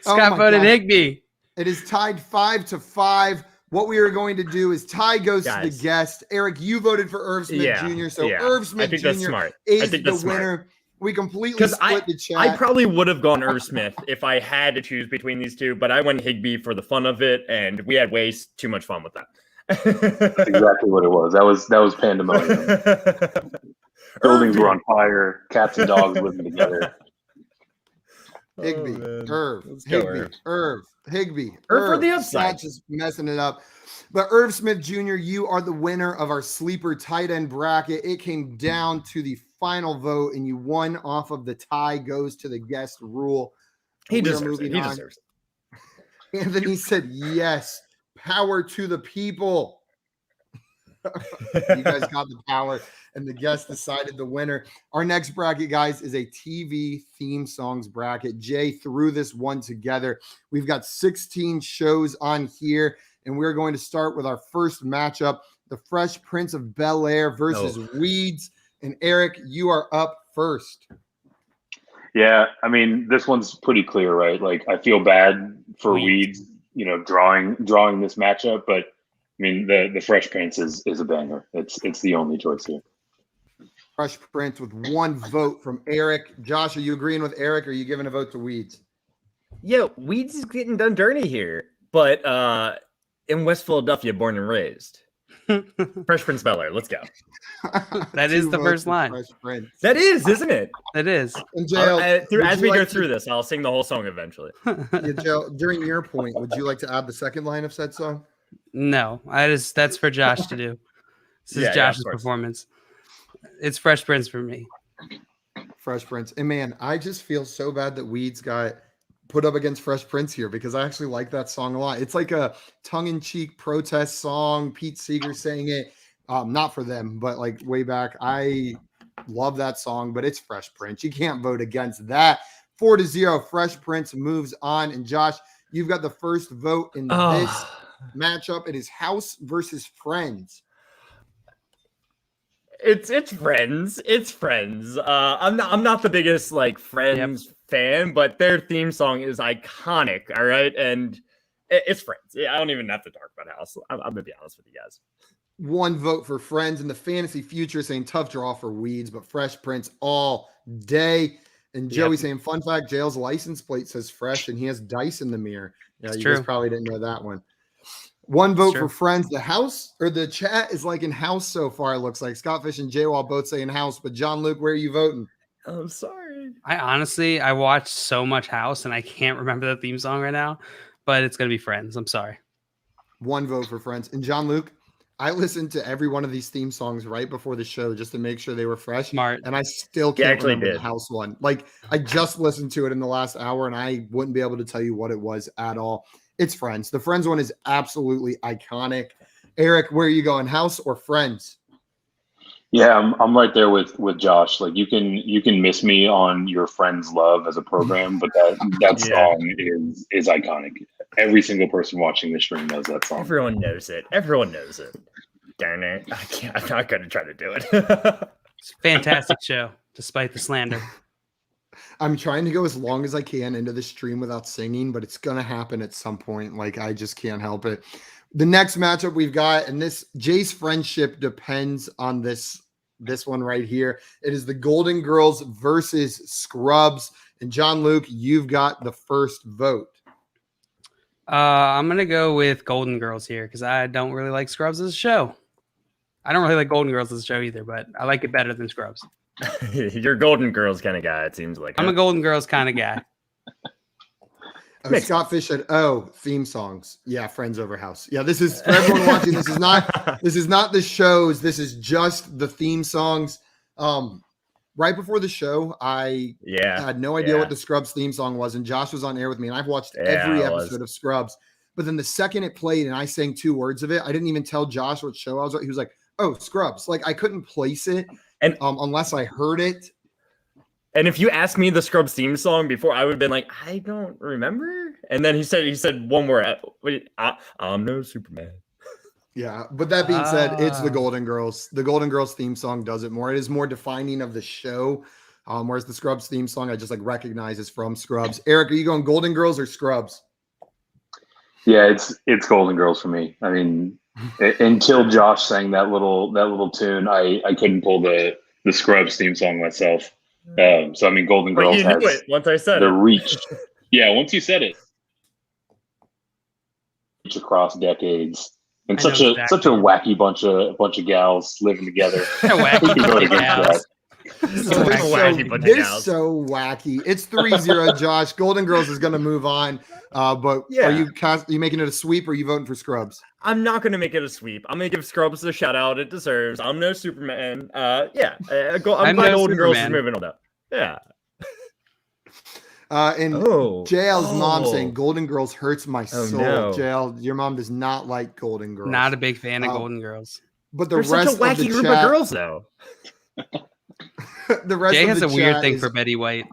Scott my voted God. Higby. It is tied 5-5. What we are going to do is tie goes to Guys. the guest. Eric, you voted for Irv Smith Jr. So Irv Smith I think Jr. that's smart. I is think the that's smart. winner. We completely 'Cause split the chat. I probably would have gone Irv Smith if I had to choose between these 2, but I went Higby for the fun of it, and we had way too much fun with that. Exactly what it was. That was pandemonium. Buildings were on fire. Cats and dogs living together. Higby, man. Irv, Let's go, Higby, Irv, Higby, Irv for the upside. Scott just messing it up. But Irv Smith Jr., you are the winner of our sleeper tight end bracket. It came down to the final vote, and you won off of the tie goes to the guest rule. He We are deserves it. moving He on. deserves it. Anthony said, yes, power to the people. You guys got the power, and the guest decided the winner. Our next bracket, guys, is a TV theme songs bracket. Jay threw this one together. We've got 16 shows on here, and we're going to start with our first matchup, The Fresh Prince of Bel-Air versus Weeds. And Eric, you are up first. Yeah, I mean, this one's pretty clear, right? Like, I feel bad for Weeds. Weeds, drawing this matchup, but I mean, the Fresh Prince is a banger. It's the only choice here. Fresh Prince with 1 vote from Eric. Josh, are you agreeing with Eric, or are you giving a vote to Weeds? Yeah, Weeds is getting done dirty here, but in West Philadelphia, born and raised. Fresh Prince Bel-Air, let's go. That is the first line. Fresh Prince. That is, isn't it? It is. And Jail, as we go through this, I'll sing the whole song eventually. Yeah, Jail, during your point, would you like to add the second line of said song? No, that's for Josh to do. This is Josh's performance. It's Fresh Prince for me. Fresh Prince. And man, I just feel so bad that Weeds got put up against Fresh Prince here, because I actually like that song a lot. It's like a tongue-in-cheek protest song. Pete Seeger sang it. Not for them, but like way back. I love that song, but it's Fresh Prince. You can't vote against that. 4-0. Fresh Prince moves on. And Josh, you've got the first vote in this matchup. It is House versus Friends. It's Friends. It's Friends. I'm not the biggest like Friends fan, but their theme song is iconic. All right, and it's Friends. Yeah, I don't even have to talk about House. I'm gonna be honest with you guys. 1 vote for Friends, and the fantasy future saying tough draw for Weeds, but Fresh Prince all day. And Joey saying, fun fact, Jail's license plate says Fresh, and he has dice in the mirror. Yeah, you guys probably didn't know that one. 1 vote for Friends. The house or the chat is like in House so far, it looks like. Scott Fish and J-Wall both saying House, but John Luke, where are you voting? I'm sorry. I watched so much House, and I can't remember the theme song right now, but it's going to be Friends. I'm sorry. 1 vote for Friends. And John Luke, I listened to every one of these theme songs right before the show just to make sure they were fresh. Smart. And I still can't remember the House one. Like, I just listened to it in the last hour, and I wouldn't be able to tell you what it was at all. It's Friends. The Friends one is absolutely iconic. Eric, where are you going, House or Friends? Yeah, I'm right there with Josh. Like, you can miss me on your Friends Love as a program, but that song is iconic. Every single person watching the stream knows that song. Everyone knows it. Everyone knows it. Darn it! I'm not going to try to do it. It's a fantastic show, despite the slander. I'm trying to go as long as I can into the stream without singing, but it's going to happen at some point. Like, I just can't help it. The next matchup we've got, and Jay's friendship depends on this one right here. It is the Golden Girls versus Scrubs. And John Luke, you've got the first vote. I'm going to go with Golden Girls here because I don't really like Scrubs as a show. I don't really like Golden Girls as a show either, but I like it better than Scrubs. You're Golden Girls kind of guy, it seems like. I'm a Golden Girls kind of guy. Scott Fish said, theme songs. Yeah, Friends over House. Yeah, this is for everyone watching. This is not the shows. This is just the theme songs. Right before the show, I had no idea what the Scrubs theme song was, and Josh was on air with me, and I've watched every episode of Scrubs. But then the second it played and I sang 2 words of it, I didn't even tell Josh what show I was on. He was like, "Oh, Scrubs." Like, I couldn't place it and unless I heard it. And if you asked me the Scrubs theme song before, I would have been like, I don't remember. And then he said one word. I'm no Superman. Yeah, but that being said, it's the Golden Girls. The Golden Girls theme song does it more. It is more defining of the show, whereas the Scrubs theme song I just like recognize is from Scrubs. Eric, are you going Golden Girls or Scrubs? Yeah, it's Golden Girls for me. I mean, until Josh sang that little tune, I couldn't pull the Scrubs theme song myself. So I mean, Golden Girls has it once I said the reach. Yeah, once you said it, reach across decades. And such a wacky bunch of gals living together. Wacky gals. They're so wacky. It's 3-0, Josh. Golden Girls is going to move on. But are you making it a sweep or are you voting for Scrubs? I'm not going to make it a sweep. I'm going to give Scrubs the shout out it deserves. I'm no Superman. I'm glad Golden Girls is moving on up. Yeah. And JL's mom saying Golden Girls hurts my soul. No. JL, your mom does not like Golden Girls. Not a big fan of Golden Girls. But the They're rest such a wacky group of girls, though. The rest Jay of has the a weird chat thing for Betty White.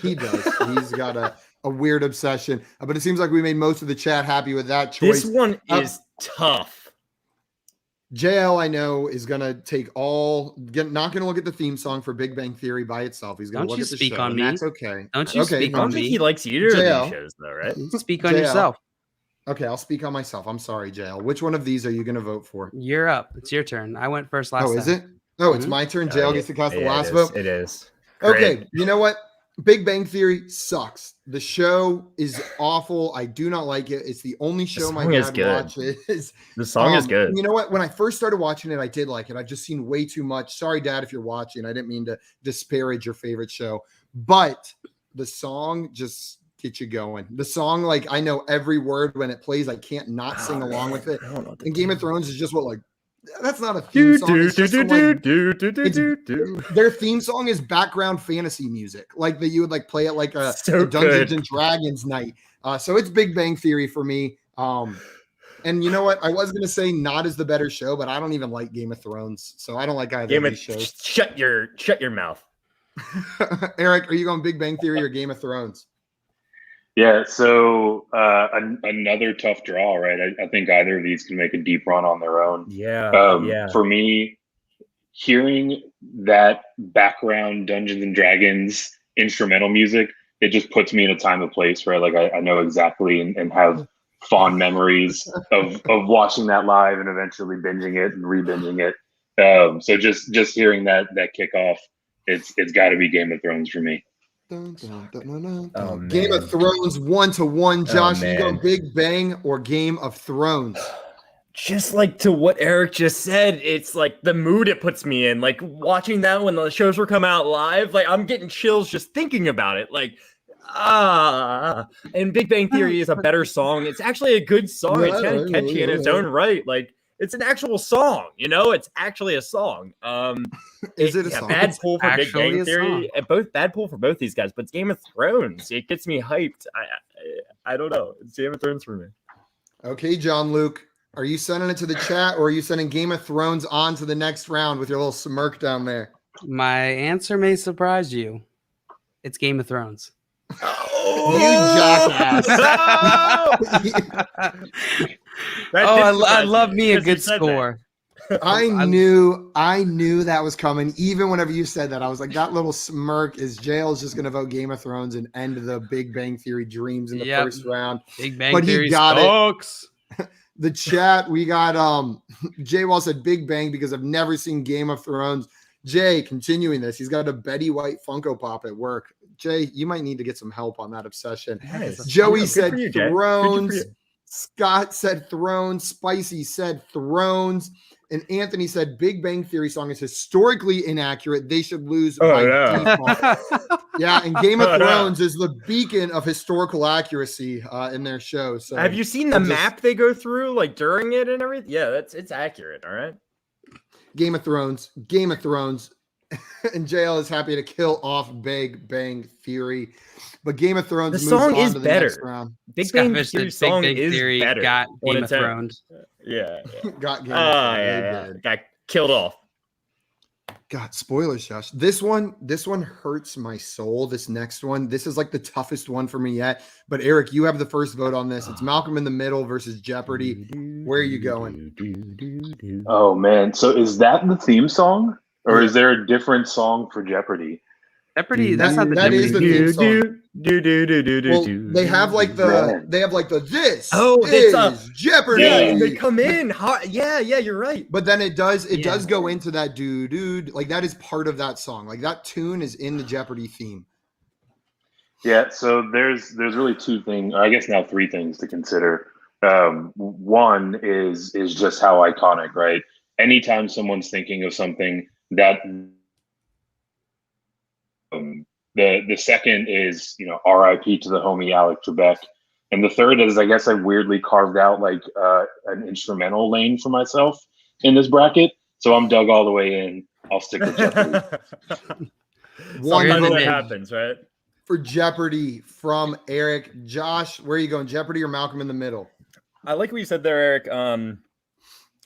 He does. He's got a weird obsession. But it seems like we made most of the chat happy with that choice. This one is tough. JL, I know, is going to take not going to look at the theme song for Big Bang Theory by itself. He's going to look at the show. On me. That's okay. Don't you speak on me. I don't think he likes either of these shows, though, right? Speak on yourself. Okay, I'll speak on myself. I'm sorry, JL. Which one of these are you going to vote for? You're up. It's your turn. I went first last time. Oh, is it? Oh, it's my turn. JL gets to cast the last vote. It is. Okay, Great. you know what? Big Bang Theory sucks. The show is awful. I do not like it. It's the only show my dad watches. The song is good. You know what? When I first started watching it, I did like it. I've just seen way too much. Sorry, Dad, if you're watching. I didn't mean to disparage your favorite show. But the song just gets you going. The song, like, I know every word when it plays. I can't not sing along with it. And Game of Thrones is just what, like, that's not a theme song. Their theme song is background fantasy music, like that you would like play it like a Dungeons and Dragons night. So it's Big Bang Theory for me. And you know what? I was gonna say not as the better show, but I don't even like Game of Thrones, so I don't like either of these shows. Shut your mouth. Eric, are you going Big Bang Theory or Game of Thrones? Yeah, so another tough draw, right? I think either of these can make a deep run on their own. Yeah. For me, hearing that background Dungeons and Dragons instrumental music, it just puts me in a time and place, right? Like I know exactly and have fond memories of watching that live and eventually binging it and re-binging it. So just hearing that kickoff, it's got to be Game of Thrones for me. Game of Thrones 1-1. Josh, you go Big Bang or Game of Thrones? Just like to what Eric just said, it's like the mood it puts me in. Like watching that when the shows were coming out live, like I'm getting chills just thinking about it. Like, and Big Bang Theory is a better song. It's actually a good song. It's kind of catchy in its own right. Like it's an actual song, you know. It's actually a song. Is it a song? Bad pull for Big Bang Theory. Both bad pull for both these guys, but it's Game of Thrones. It gets me hyped. I don't know. It's Game of Thrones for me. Okay, John Luke, are you sending it to the chat or are you sending Game of Thrones on to the next round with your little smirk down there? My answer may surprise you. It's Game of Thrones. Oh, you jackass. I love me a good score. I knew that was coming. Even whenever you said that, I was like, that little smirk is Jail's just going to vote Game of Thrones and end the Big Bang Theory dreams in the first round. Big Bang Theory got sucks. The chat, we got Jay Wall said Big Bang because I've never seen Game of Thrones. Jay, continuing this, he's got a Betty White Funko Pop at work. Jay, you might need to get some help on that obsession. Nice. Joey said Thrones. Scott said Thrones. Spicy said Thrones. And Anthony said Big Bang Theory song is historically inaccurate. They should lose by default. Yeah, and Game of Thrones is the beacon of historical accuracy in their show. So have you seen the map they go through like during it and everything? Yeah, it's accurate. All right. Game of Thrones. And JL is happy to kill off Big Bang Theory. But Game of Thrones the song is better. Big Bang Theory song is better. Got Game of Thrones. Yeah. Got Game of Thrones. Got killed off. God, spoilers, Josh. This one hurts my soul. This next one, this is like the toughest one for me yet. But Eric, you have the first vote on this. It's Malcolm in the Middle versus Jeopardy. Where are you going? Oh man, so is that the theme song, or is there a different song for Jeopardy? Jeopardy, that's not the Jeopardy. Is the theme song. Well, they have like the this is Jeopardy. Yeah, they come in. Yeah, you're right. But then it does go into that dude. Like that is part of that song. Like that tune is in the Jeopardy theme. Yeah, so there's really two things, I guess now three things to consider. One is just how iconic, right? Anytime someone's thinking of something that the second is, R.I.P. to the homie Alec Trebek. And the third is, I guess I weirdly carved out like an instrumental lane for myself in this bracket. So I'm dug all the way in. I'll stick with Jeopardy. One that happens, right? For Jeopardy from Eric. Josh, where are you going? Jeopardy or Malcolm in the Middle? I like what you said there, Eric.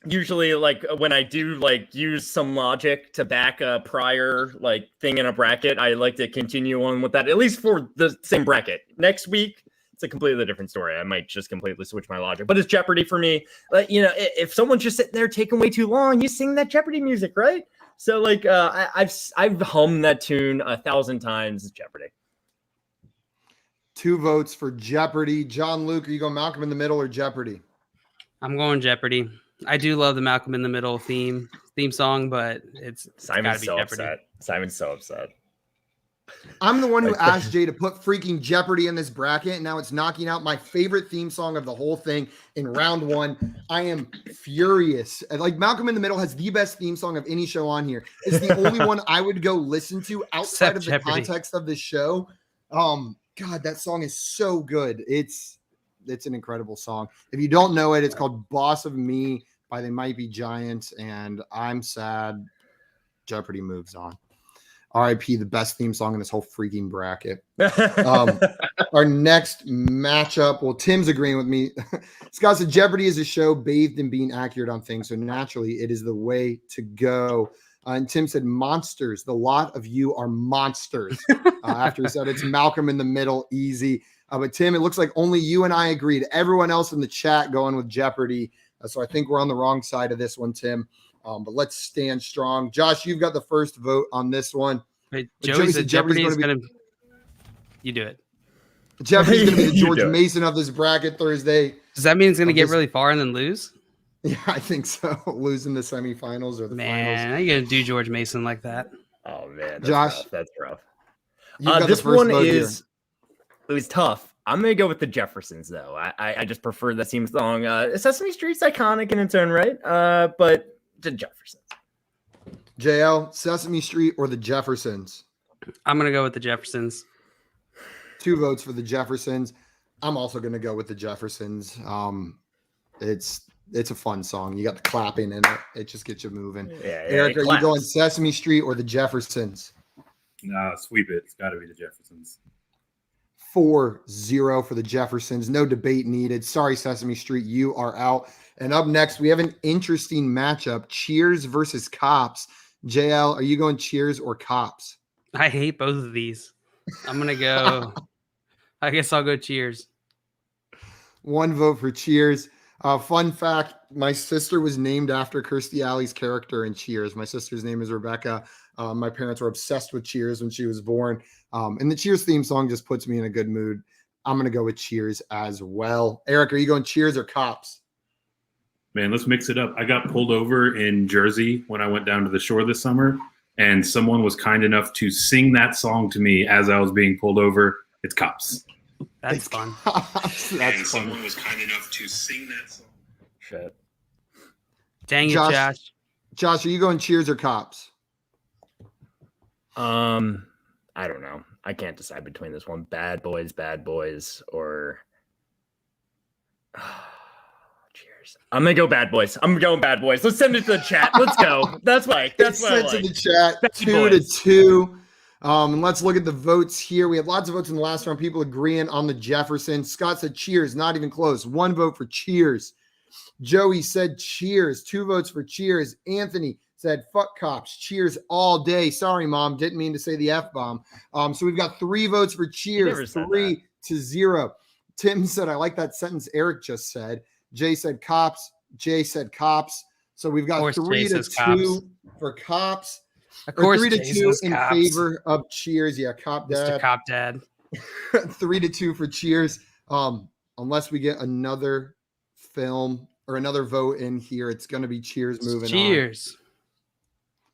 Usually, like when I do like use some logic to back a prior like thing in a bracket, I like to continue on with that, at least for the same bracket. Next week, it's a completely different story. I might just completely switch my logic, but it's Jeopardy for me. If someone's just sitting there taking way too long, you sing that Jeopardy music, right? So like, I've hummed that tune 1,000 times. It's Jeopardy. 2 votes for Jeopardy. John Luke, are you going Malcolm in the Middle or Jeopardy? I'm going Jeopardy. I do love the Malcolm in the Middle theme song, but it's gotta Simon's be so Jeopardy. upset. Simon's so upset. I'm the one who asked Jay to put freaking Jeopardy in this bracket, and now it's knocking out my favorite theme song of the whole thing in round one. I am furious. Like, Malcolm in the Middle has the best theme song of any show on here. It's the only one I would go listen to outside Except of the Jeopardy. context of the show. God, that song is so good. It's an incredible song. If you don't know it, it's called Boss of Me by They Might Be Giants, and I'm sad Jeopardy moves on. RIP, the best theme song in this whole freaking bracket. Our next matchup, well, Tim's agreeing with me. Scott said Jeopardy is a show bathed in being accurate on things, so naturally it is the way to go. And Tim said monsters. The lot of you are monsters. After he said it's Malcolm in the Middle, easy. But Tim, it looks like only you and I agreed. Everyone else in the chat going with Jeopardy. So I think we're on the wrong side of this one, Tim. But let's stand strong. Josh, you've got the first vote on this one. Wait, Joey Joey said said Jeopardy is Jeopardy's going to. You do it. Jeopardy's going to be the You George do it. Mason of this bracket Thursday. Does that mean it's going to Of get this- really far and then lose? Yeah, I think so. Losing the semifinals or the Man, finals. how you going to do George Mason like that? Oh man, that's Josh, rough. That's rough. You've got the This first one vote here. it was tough. I'm gonna go with the Jeffersons though. I just prefer that theme song. Sesame Street's iconic in its own right, but the Jeffersons. JL, Sesame Street or the Jeffersons? I'm going to go with the Jeffersons. 2 votes for the Jeffersons. I'm also going to go with the Jeffersons. It's a fun song. You got the clapping in it. It just gets you moving. Yeah, Eric, it are you claps. going Sesame Street or the Jeffersons? Nah, sweep it. It's got to be the Jeffersons. 4-0 for the Jeffersons. No debate needed. Sorry, Sesame Street, you are out. And up next, we have an interesting matchup. Cheers versus Cops. JL, are you going Cheers or Cops? I hate both of these. I'm going to go. I guess I'll go Cheers. 1 vote for Cheers. Fun fact, my sister was named after Kirstie Alley's character in Cheers. My sister's name is Rebecca. My parents were obsessed with Cheers when she was born. And the Cheers theme song just puts me in a good mood. I'm going to go with Cheers as well. Eric, are you going Cheers or Cops? Man, let's mix it up. I got pulled over in Jersey when I went down to the shore this summer, and someone was kind enough to sing that song to me as I was being pulled over. It's Cops. That's fun. Cops. That's fun. Someone was kind enough to sing that song. Shit. Dang it, Josh. Josh. Josh, are you going Cheers or Cops? I don't know. I can't decide between this one. Bad Boys, or Cheers. I'm gonna go Bad Boys. I'm going Bad Boys. Let's send it to the chat. Let's go. That's what I It's like. sent to the chat. Bad 2-2. And let's look at the votes here. We had lots of votes in the last round. People agreeing on the Jeffersons. Scott said Cheers, not even close. 1 vote for Cheers. Joey said Cheers. 2 votes for Cheers. Anthony said fuck Cops. Cheers all day. Sorry, Mom. Didn't mean to say the F-bomb. So we've got 3 votes for never Cheers. said 3-0. Tim said, I like that sentence Eric just said. Jay said Cops. Jay said Cops. So we've got Of course, Jay says 3-2 for Cops. Of Or course, 3-2 Jesus, in Cops. favor of Cheers. Yeah, Cop Mr. Dad. Cop Dad. 3-2 for Cheers. Unless we get another film or another vote in here, it's going to be Cheers moving on. Cheers.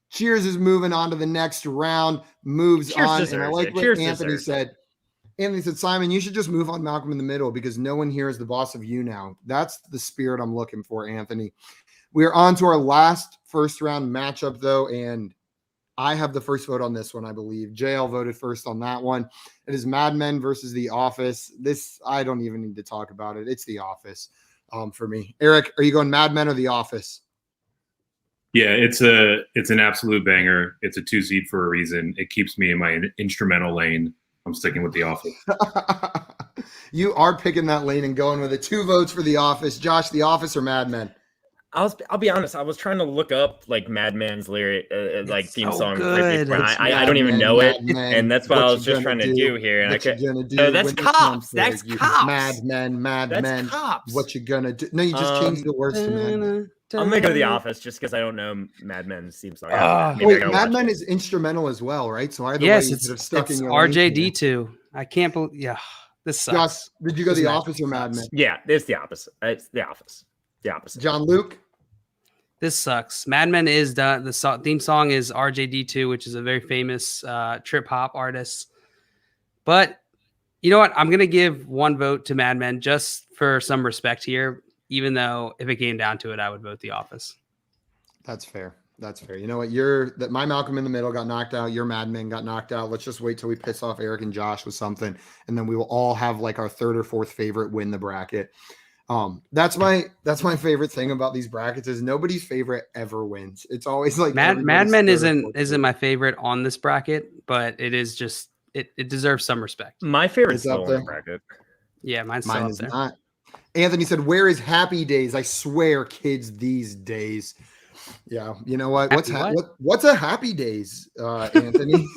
Cheers is moving on to the next round. Moves Cheers on, and I deserves like it. what Cheers Anthony deserves it. said. Anthony said, Simon, you should just move on Malcolm in the Middle because no one here is the boss of you now. That's the spirit I'm looking for, Anthony. We're on to our last first round matchup, though, and I have the first vote on this one, I believe. JL voted first on that one. It is Mad Men versus The Office. This, I don't even need to talk about it. It's The Office for me. Eric, are you going Mad Men or The Office? Yeah, it's an absolute banger. It's a 2 seed for a reason. It keeps me in my instrumental lane. I'm sticking with The Office. You are picking that lane and going with it. 2 votes for The Office. Josh, The Office or Mad Men? I'll be honest. I was trying to look up like Mad Men's lyric, like It's theme so song. good. I don't even know it, and that's what I was just trying to do here. And I What you could. gonna do? No, that's when it Cops. comes to That's you? Cops. Mad Men, Mad That's Men. Cops. What you gonna do? No, you just changed the words to Mad Men. I'm gonna go to The Office just because I don't know Mad Men's theme song. Ah. Maybe I Wait, gotta Mad watch Men it. is instrumental as well, right? So either Yes, way, you it's, could have stuck it's in your lane here. RJD2. I can't believe. Yeah, this sucks. Josh, did you go This The match Office or Mad Men? Yeah, it's The Office. It's The Office. The Opposite. John Luke, This sucks. Mad Men is done. The theme song is RJD2, which is a very famous trip hop artist. But you know what? I'm going to give one vote to Mad Men just for some respect here, even though if it came down to it, I would vote The Office. That's fair. That's fair. You know what? My Malcolm in the Middle got knocked out. Your Mad Men got knocked out. Let's just wait till we piss off Eric and Josh with something, and then we will all have like our third or fourth favorite win the bracket. That's my favorite thing about these brackets is nobody's favorite ever wins. It's always like Mad Men isn't my favorite on this bracket, but it is just it deserves some respect. My favorite's up still there. in the bracket. Yeah, mine Mine up is there. not. Anthony said, "Where is Happy Days?" I swear, kids these days. Yeah, you know what? What's a Happy Days, Anthony?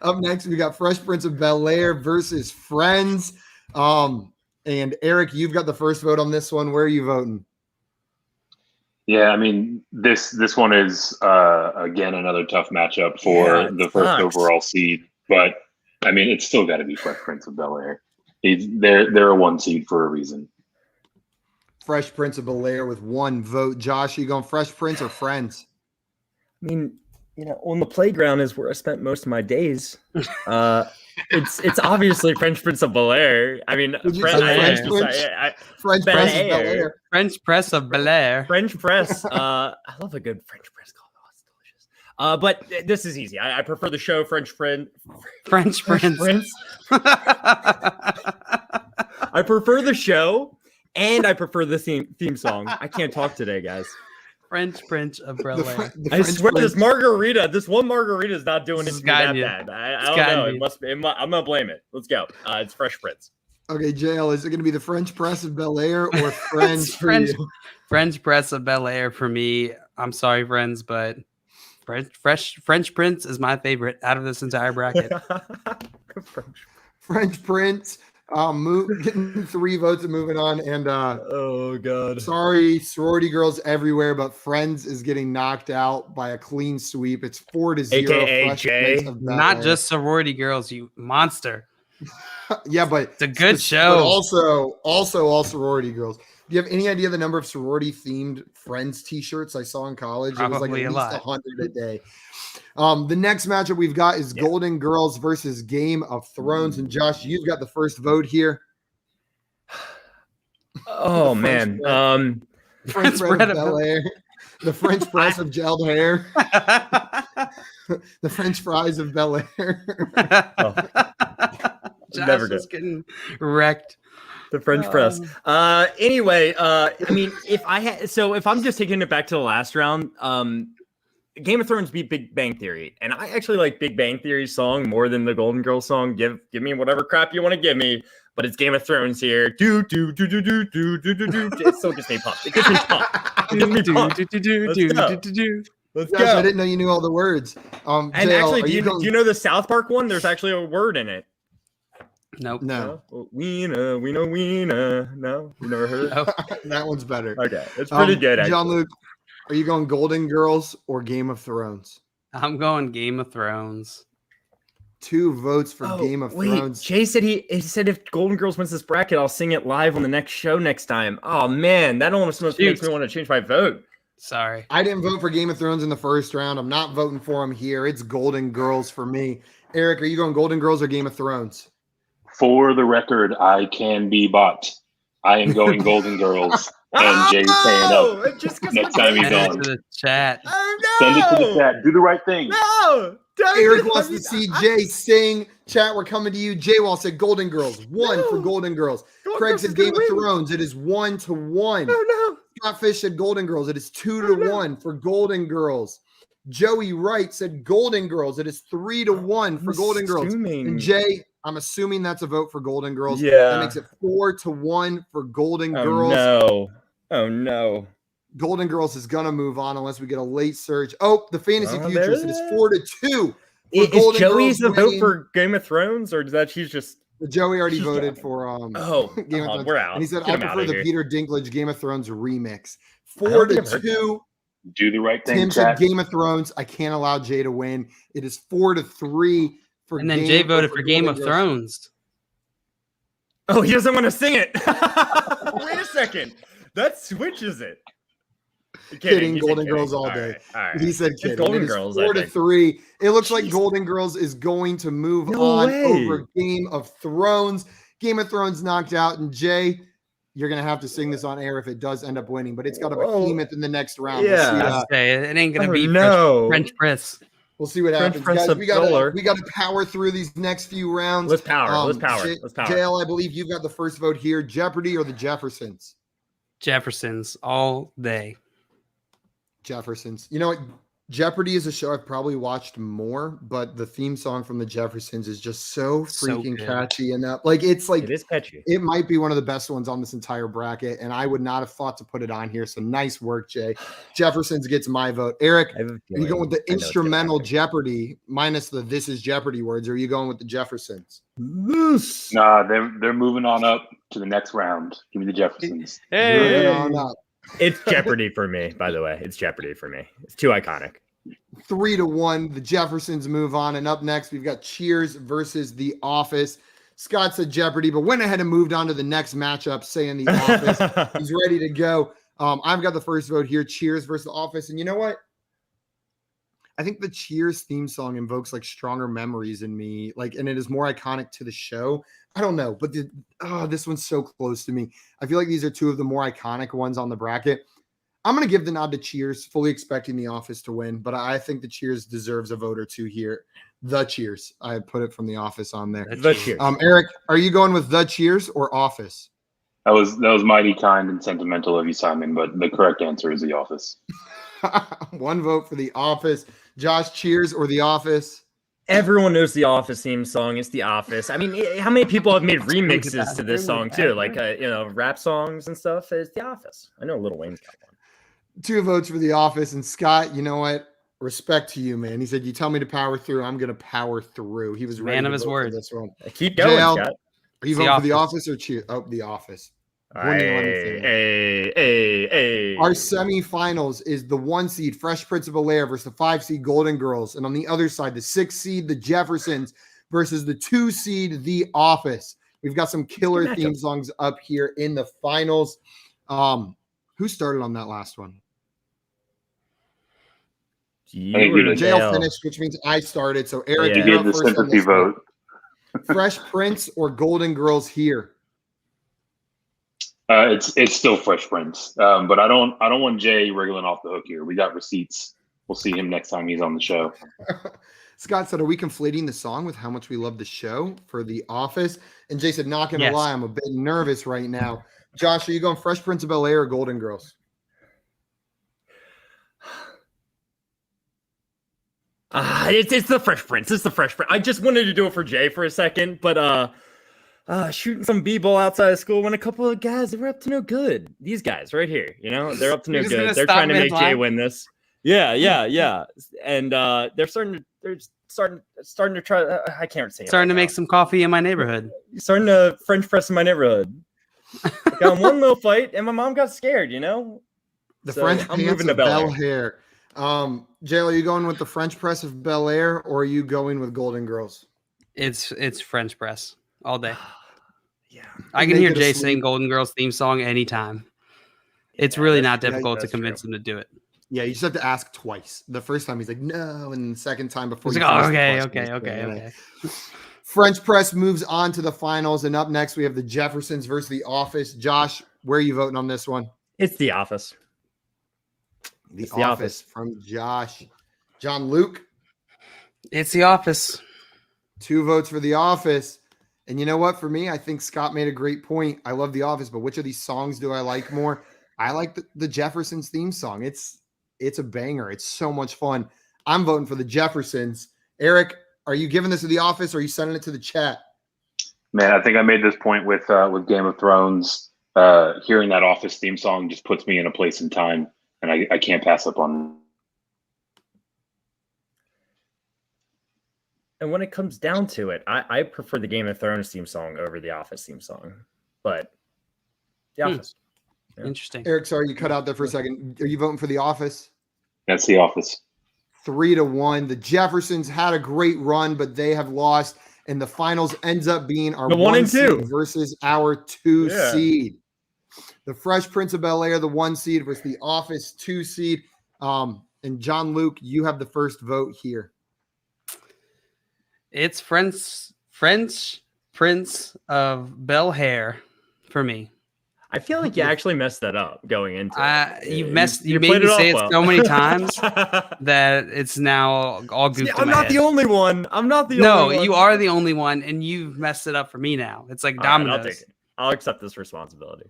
Up next, we got Fresh Prince of Bel-Air versus Friends. And Eric, you've got the first vote on this one. Where are you voting? Yeah, I mean, this one is again another tough matchup for the first overall seed, but I mean, it's still got to be Fresh Prince of Bel-Air. They're a 1 seed for a reason. Fresh Prince of Bel-Air with 1 vote. Josh, you going Fresh Prince or Friends? I mean, on the playground is where I spent most of my days. It's obviously French Prince of Bel-Air. I mean, French Press of Bel-Air. French press. I love a good French press. Oh, it's delicious. But this is easy. I prefer the show French Prince. I prefer the show, and I prefer the theme song. I can't talk today, guys. French Prince of Bel-Air. I swear this one margarita is not doing it to me that bad. I don't know. It must be. I'm gonna blame it. Let's go. It's Fresh Prince. Okay, JL, is it gonna be the French Press of Bel-Air or Friends for you? French Press of Bel-Air for me. I'm sorry, friends, but French Prince is my favorite out of this entire bracket. French Prince. Getting 3 votes and moving on. And oh god, sorry, sorority girls everywhere, but Friends is getting knocked out by a clean sweep. It's 4-0. AKA Jay. Not just sorority girls, you monster. Yeah, but it's a good show. But also all sorority girls. Do you have any idea the number of sorority themed Friends t-shirts I saw in college? Probably it was like at least 100 a day. The next matchup we've got is Golden Girls versus Game of Thrones. And Josh, you've got the first vote here. Oh man. French Press of Bel-Air, the French Press of gelled hair, the French fries of Bel-Air. Josh is getting wrecked. The French press. Anyway, I mean, if I'm just taking it back to the last round, Game of Thrones beat Big Bang Theory, and I actually like Big Bang Theory's song more than the Golden Girls song. Give me whatever crap you want to give me, but it's Game of Thrones here. Do. It still gets me pumped. It gets me pumped. Let's go. I didn't know you knew all the words. And actually, do you know the South Park one? There's actually a word in it. Nope. No. Weena. No, you never heard it? That one's better. Okay, it's pretty good. Actually. John-Luc, are you going Golden Girls or Game of Thrones? I'm going Game of Thrones. 2 votes for Game of Thrones. Jay said he said if Golden Girls wins this bracket, I'll sing it live on the next show next time. Oh man, that almost makes me want to change my vote. Sorry. I didn't vote for Game of Thrones in the first round. I'm not voting for him here. It's Golden Girls for me. Eric, are you going Golden Girls or Game of Thrones? For the record, I can be bought. I am going Golden Girls. And Jay's saying up next time he's on. To the chat. Oh, no. Send it to the chat. Do the right thing. No. Eric wants to see Jay sing. Chat, we're coming to you. Jay Wall said Golden Girls. 1 for Golden Girls. Craig said Game of Thrones. It is 1-1. Oh, no. Scott Fish said Golden Girls. It is 2-1 for Golden Girls. Joey Wright said Golden Girls. It is 3-1 for Golden Girls. And Jay, I'm assuming that's a vote for Golden Girls. Yeah. That makes it 4-1 for Golden Girls. Oh no. Golden Girls is gonna move on unless we get a late surge. Oh, the fantasy futures. It is 4-2. Is Joey's the vote for Game of Thrones, or is that she's just Joey already voted for Game of Thrones. We're out. And he said Get I prefer the here. Peter Dinklage Game of Thrones remix. 4-2. Do the right thing. Tim said Game of Thrones. I can't allow Jay to win. It is 4-3 for. And then Jay voted for Game of Thrones. Oh, he doesn't want to sing it. Wait a second. That switches it. Kidding, you said Golden kidding. Girls all day. All right. He said It's kidding. Golden It is Girls, 4-3. It looks like Jeez. Golden Girls is going to move No on way. over Game of Thrones. Game of Thrones knocked out, and Jay, you're gonna have to sing this on air if it does end up winning, but it's got a behemoth in the next round. Yeah. We'll I was say, it ain't gonna be no. French press. we'll see what French happens, press guys. of We dollar. gotta power through these next few rounds. Let's power. Let's power. JL, I believe you've got the first vote here. Jeopardy or the Jeffersons? Jeffersons all day. Jeffersons. You know what? Jeopardy is a show I've probably watched more, but the theme song from the Jeffersons is just so freaking good. catchy and like it's like It is catchy. it might be one of the best ones on this entire bracket, and I would not have thought to put it on here. So nice work, Jay. Jefferson's gets my vote. Eric, are you going with the instrumental Jeopardy minus the "This is Jeopardy" words, or are you going with the Jeffersons? Nah, they're moving on up to the next round. Give me the Jeffersons. Moving on up. It's Jeopardy for me, by the way. It's Jeopardy for me. It's too iconic. 3-1. The Jeffersons move on, and up next we've got Cheers versus The Office. Scott said Jeopardy, but went ahead and moved on to the next matchup, saying The Office. He's ready to go. I've got the first vote here. Cheers versus The Office, and you know what? I think the Cheers theme song invokes like stronger memories in me, and it is more iconic to the show. I don't know, but this one's so close to me. I feel like these are two of the more iconic ones on the bracket. I'm going to give the nod to Cheers, fully expecting The Office to win, but I think the Cheers deserves a vote or two here. The Cheers. I put it from The Office on there. The Cheers. Eric, are you going with The Cheers or Office? That was mighty kind and sentimental of you, Simon, but the correct answer is The Office. One vote for The Office. Josh, Cheers or The Office? Everyone knows the Office theme song. It's The Office. I mean, how many people have made remixes to this song too? Like, rap songs and stuff. It's The Office. I know Lil Wayne's got one. 2 votes for The Office. And Scott, you know what? Respect to you, man. He said, "You tell me to power through. I'm going to power through." He was ready Man to of his vote for word. this one. Keep going, JL, Scott. Are you voting for The Office or Cheers? Oh, The Office. Hey. Our semifinals is the 1 seed Fresh Prince of Bel-Air versus the 5 seed Golden Girls, and on the other side, the 6 seed the Jeffersons versus the 2 seed The Office. We've got some killer theme songs up here in the finals. Who started on that last one? JL finished, which means I started. So Eric, you gave the sympathy vote. Fresh Prince or Golden Girls here? It's still Fresh Prince, but I don't want Jay wriggling off the hook here. We got receipts. We'll see him next time he's on the show. Scott said, "Are we conflating the song with how much we love the show for The Office?" And Jay said, "Not gonna lie, I'm a bit nervous right now." Josh, are you going Fresh Prince of Bel-Air or Golden Girls? It's the Fresh Prince. It's the Fresh Prince. I just wanted to do it for Jay for a second, but shooting some b-ball outside of school when a couple of guys, they were up to no good. These guys right here, they're up to no good. They're trying to make Jay win this. Yeah. And they're starting to try. I can't say. Starting to make some coffee in my neighborhood. Starting to French press in my neighborhood. Got one little fight, and my mom got scared. The French pants of Bel-Air. JL, are you going with the French press of Bel-Air or are you going with Golden Girls? It's French press all day. Yeah, I can hear Jay sing Golden Girls theme song anytime. It's really not difficult to convince him to do it. Yeah, you just have to ask twice. The first time he's like, "No," and the second time before. He's like, okay. French press moves on to the finals, and up next we have the Jeffersons versus The Office. Josh, where are you voting on this one? It's The Office. The Office from Josh. John Luke. It's The Office. 2 votes for The Office. And you know what? For me, I think Scott made a great point. I love The Office, but which of these songs do I like more? I like the Jeffersons theme song. It's a banger. It's so much fun. I'm voting for the Jeffersons. Eric, are you giving this to The Office or are you sending it to the chat? Man, I think I made this point with Game of Thrones. Hearing that Office theme song just puts me in a place and time. And I can't pass up on. And when it comes down to it, I prefer the Game of Thrones theme song over the Office theme song. But The Office. Yeah. Interesting. Eric, sorry, you cut out there for a second. Are you voting for The Office? That's The Office. 3-1. The Jeffersons had a great run, but they have lost. And the finals ends up being our 1 and 2 versus our 2 seed. The Fresh Prince of Bel-Air, the 1 seed, was The Office 2 seed. And John Luke, you have the first vote here. It's French Prince of Bel-Air for me. I feel like you actually messed that up going into it. You made played me it say off it so many times that it's now all goofed. I'm not the only one. I'm not the only one. No, you are the only one, and you've messed it up for me now. It's like dominoes. I'll take it. I'll accept this responsibility.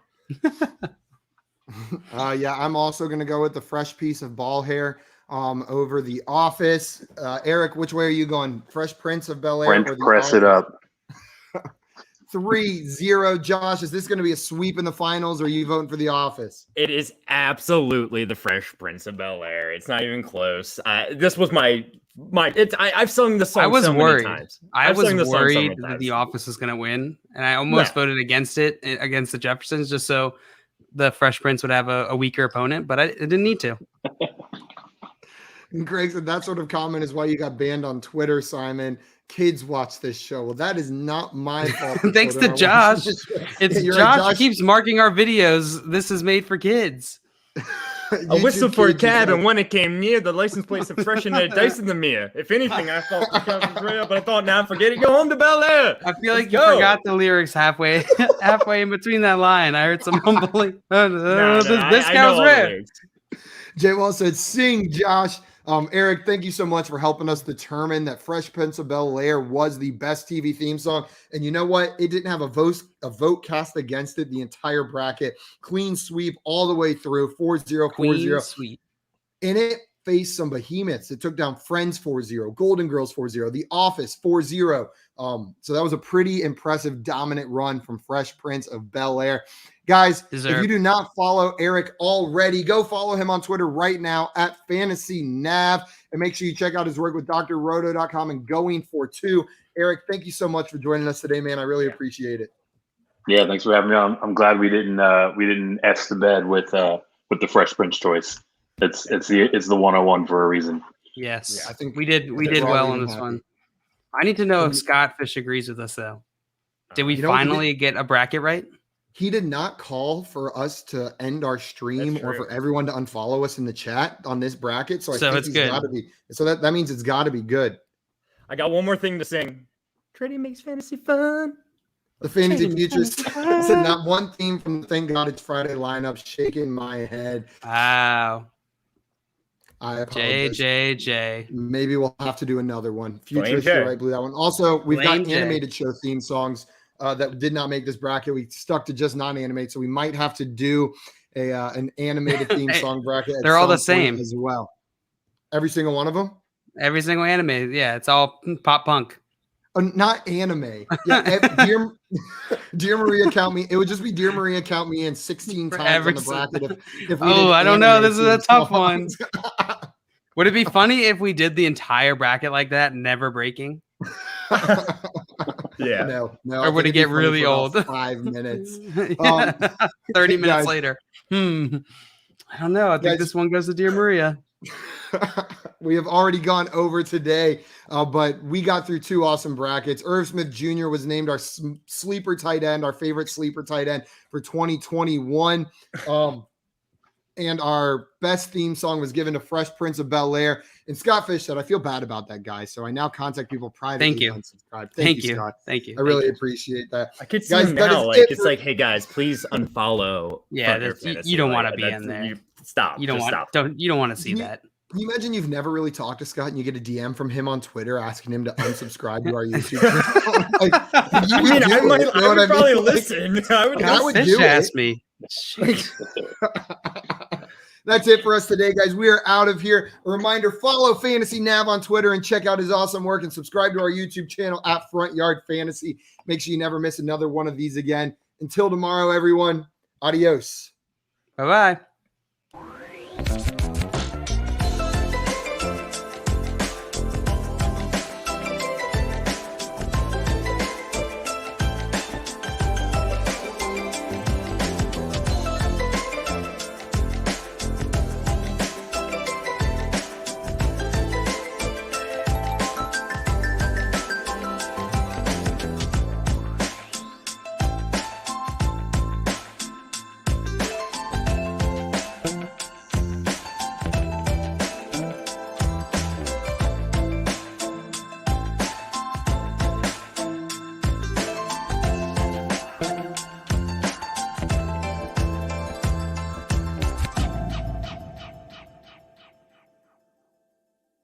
Yeah, I'm also going to go with the Fresh Piece of Ball Hair over The Office. Eric, which way are you going? Fresh Prince of Bel-Air? French press it up. 3-0. Josh, is this going to be a sweep in the finals, or are you voting for The Office? It is absolutely the Fresh Prince of Bel-Air. It's not even close. This was my. I've sung the song. I was so worried. Many times. I was worried that that The Office was going to win, and I almost voted against it, against the Jeffersons, just so the Fresh Prince would have a weaker opponent. But it didn't need to. And Craig said that sort of comment is why you got banned on Twitter, Simon. Kids watch this show. Well, that is not my fault. Thanks to Josh. It's Josh, right, Josh keeps marking our videos. This is made for kids. I whistled for a cab, and when it came near, the license plate said fresh and had dice in the mirror. If anything, I felt the cab was real, but I thought, now forget it. Go home to Bel-Air. I feel like you forgot the lyrics halfway in between that line. I heard some mumbling. This guy's rare. Jay Wall said, "Sing, Josh." Eric, thank you so much for helping us determine that Fresh Prince of Bel-Air was the best TV theme song. And you know what? It didn't have a vote cast against it the entire bracket. Clean sweep all the way through, 4-0, 4-0. Sweep. And it faced some behemoths. It took down Friends 4-0, Golden Girls 4-0, The Office 4-0. So that was a pretty impressive, dominant run from Fresh Prince of Bel-Air. Guys, if you do not follow Eric already, go follow him on Twitter right now at FantasyNav. And make sure you check out his work with drroto.com and Going For Two. Eric, thank you so much for joining us today, man. I really appreciate it. Yeah, thanks for having me on. I'm glad we didn't S the bed with the Fresh Prince choice. It's the 101 for a reason. Yes, yeah, I think we did well on this one. I need to know if Scott Fish agrees with us, though. Did we finally get a bracket right? He did not call for us to end our stream or for everyone to unfollow us in the chat on this bracket. So I think it's good. Gotta be, so that means it's got to be good. I got one more thing to sing. Trading makes fantasy fun. The Fantasy Futures said not one theme from the Thank God It's Friday lineup. Shaking my head. Wow. I apologize. J. Maybe we'll have to do another one. Futures, I blew that one. Also, we've got animated show theme songs that did not make this bracket. We stuck to just non-animate, so we might have to do an animated theme song bracket. They're all the same as well. Every single one of them. Every single animated, yeah. It's all pop punk. Not anime. Yeah, Dear Maria, count me. It would just be Dear Maria, count me in 16 times on the bracket. If I don't know. This is a tough one. Would it be funny if we did the entire bracket like that, never breaking? Yeah. No. Or would it get really old? 5 minutes. 30 minutes later. I don't know. I think this one goes to Dear Maria. We have already gone over today, but we got through 2 awesome brackets. Irv Smith Jr. was named our sleeper tight end, our favorite sleeper tight end for 2021. And our best theme song was given to Fresh Prince of Bel-Air. And Scott Fish said, I feel bad about that, guy. So I now contact people privately. Thank you. Unsubscribe. Thank you, Scott. Thank you. I really appreciate that. I could see him now. Like, it's like, hey, guys, please unfollow. Yeah, you don't want to be in there. Stop. You don't want to see that. Can you imagine you've never really talked to Scott and you get a DM from him on Twitter asking him to unsubscribe to our YouTube channel? I would probably listen. I would do ask me. That's it for us today, guys. We are out of here. A reminder, follow Fantasy Nav on Twitter and check out his awesome work, and subscribe to our YouTube channel at Front Yard Fantasy. Make sure you never miss another one of these again. Until tomorrow, everyone, adios. Bye-bye.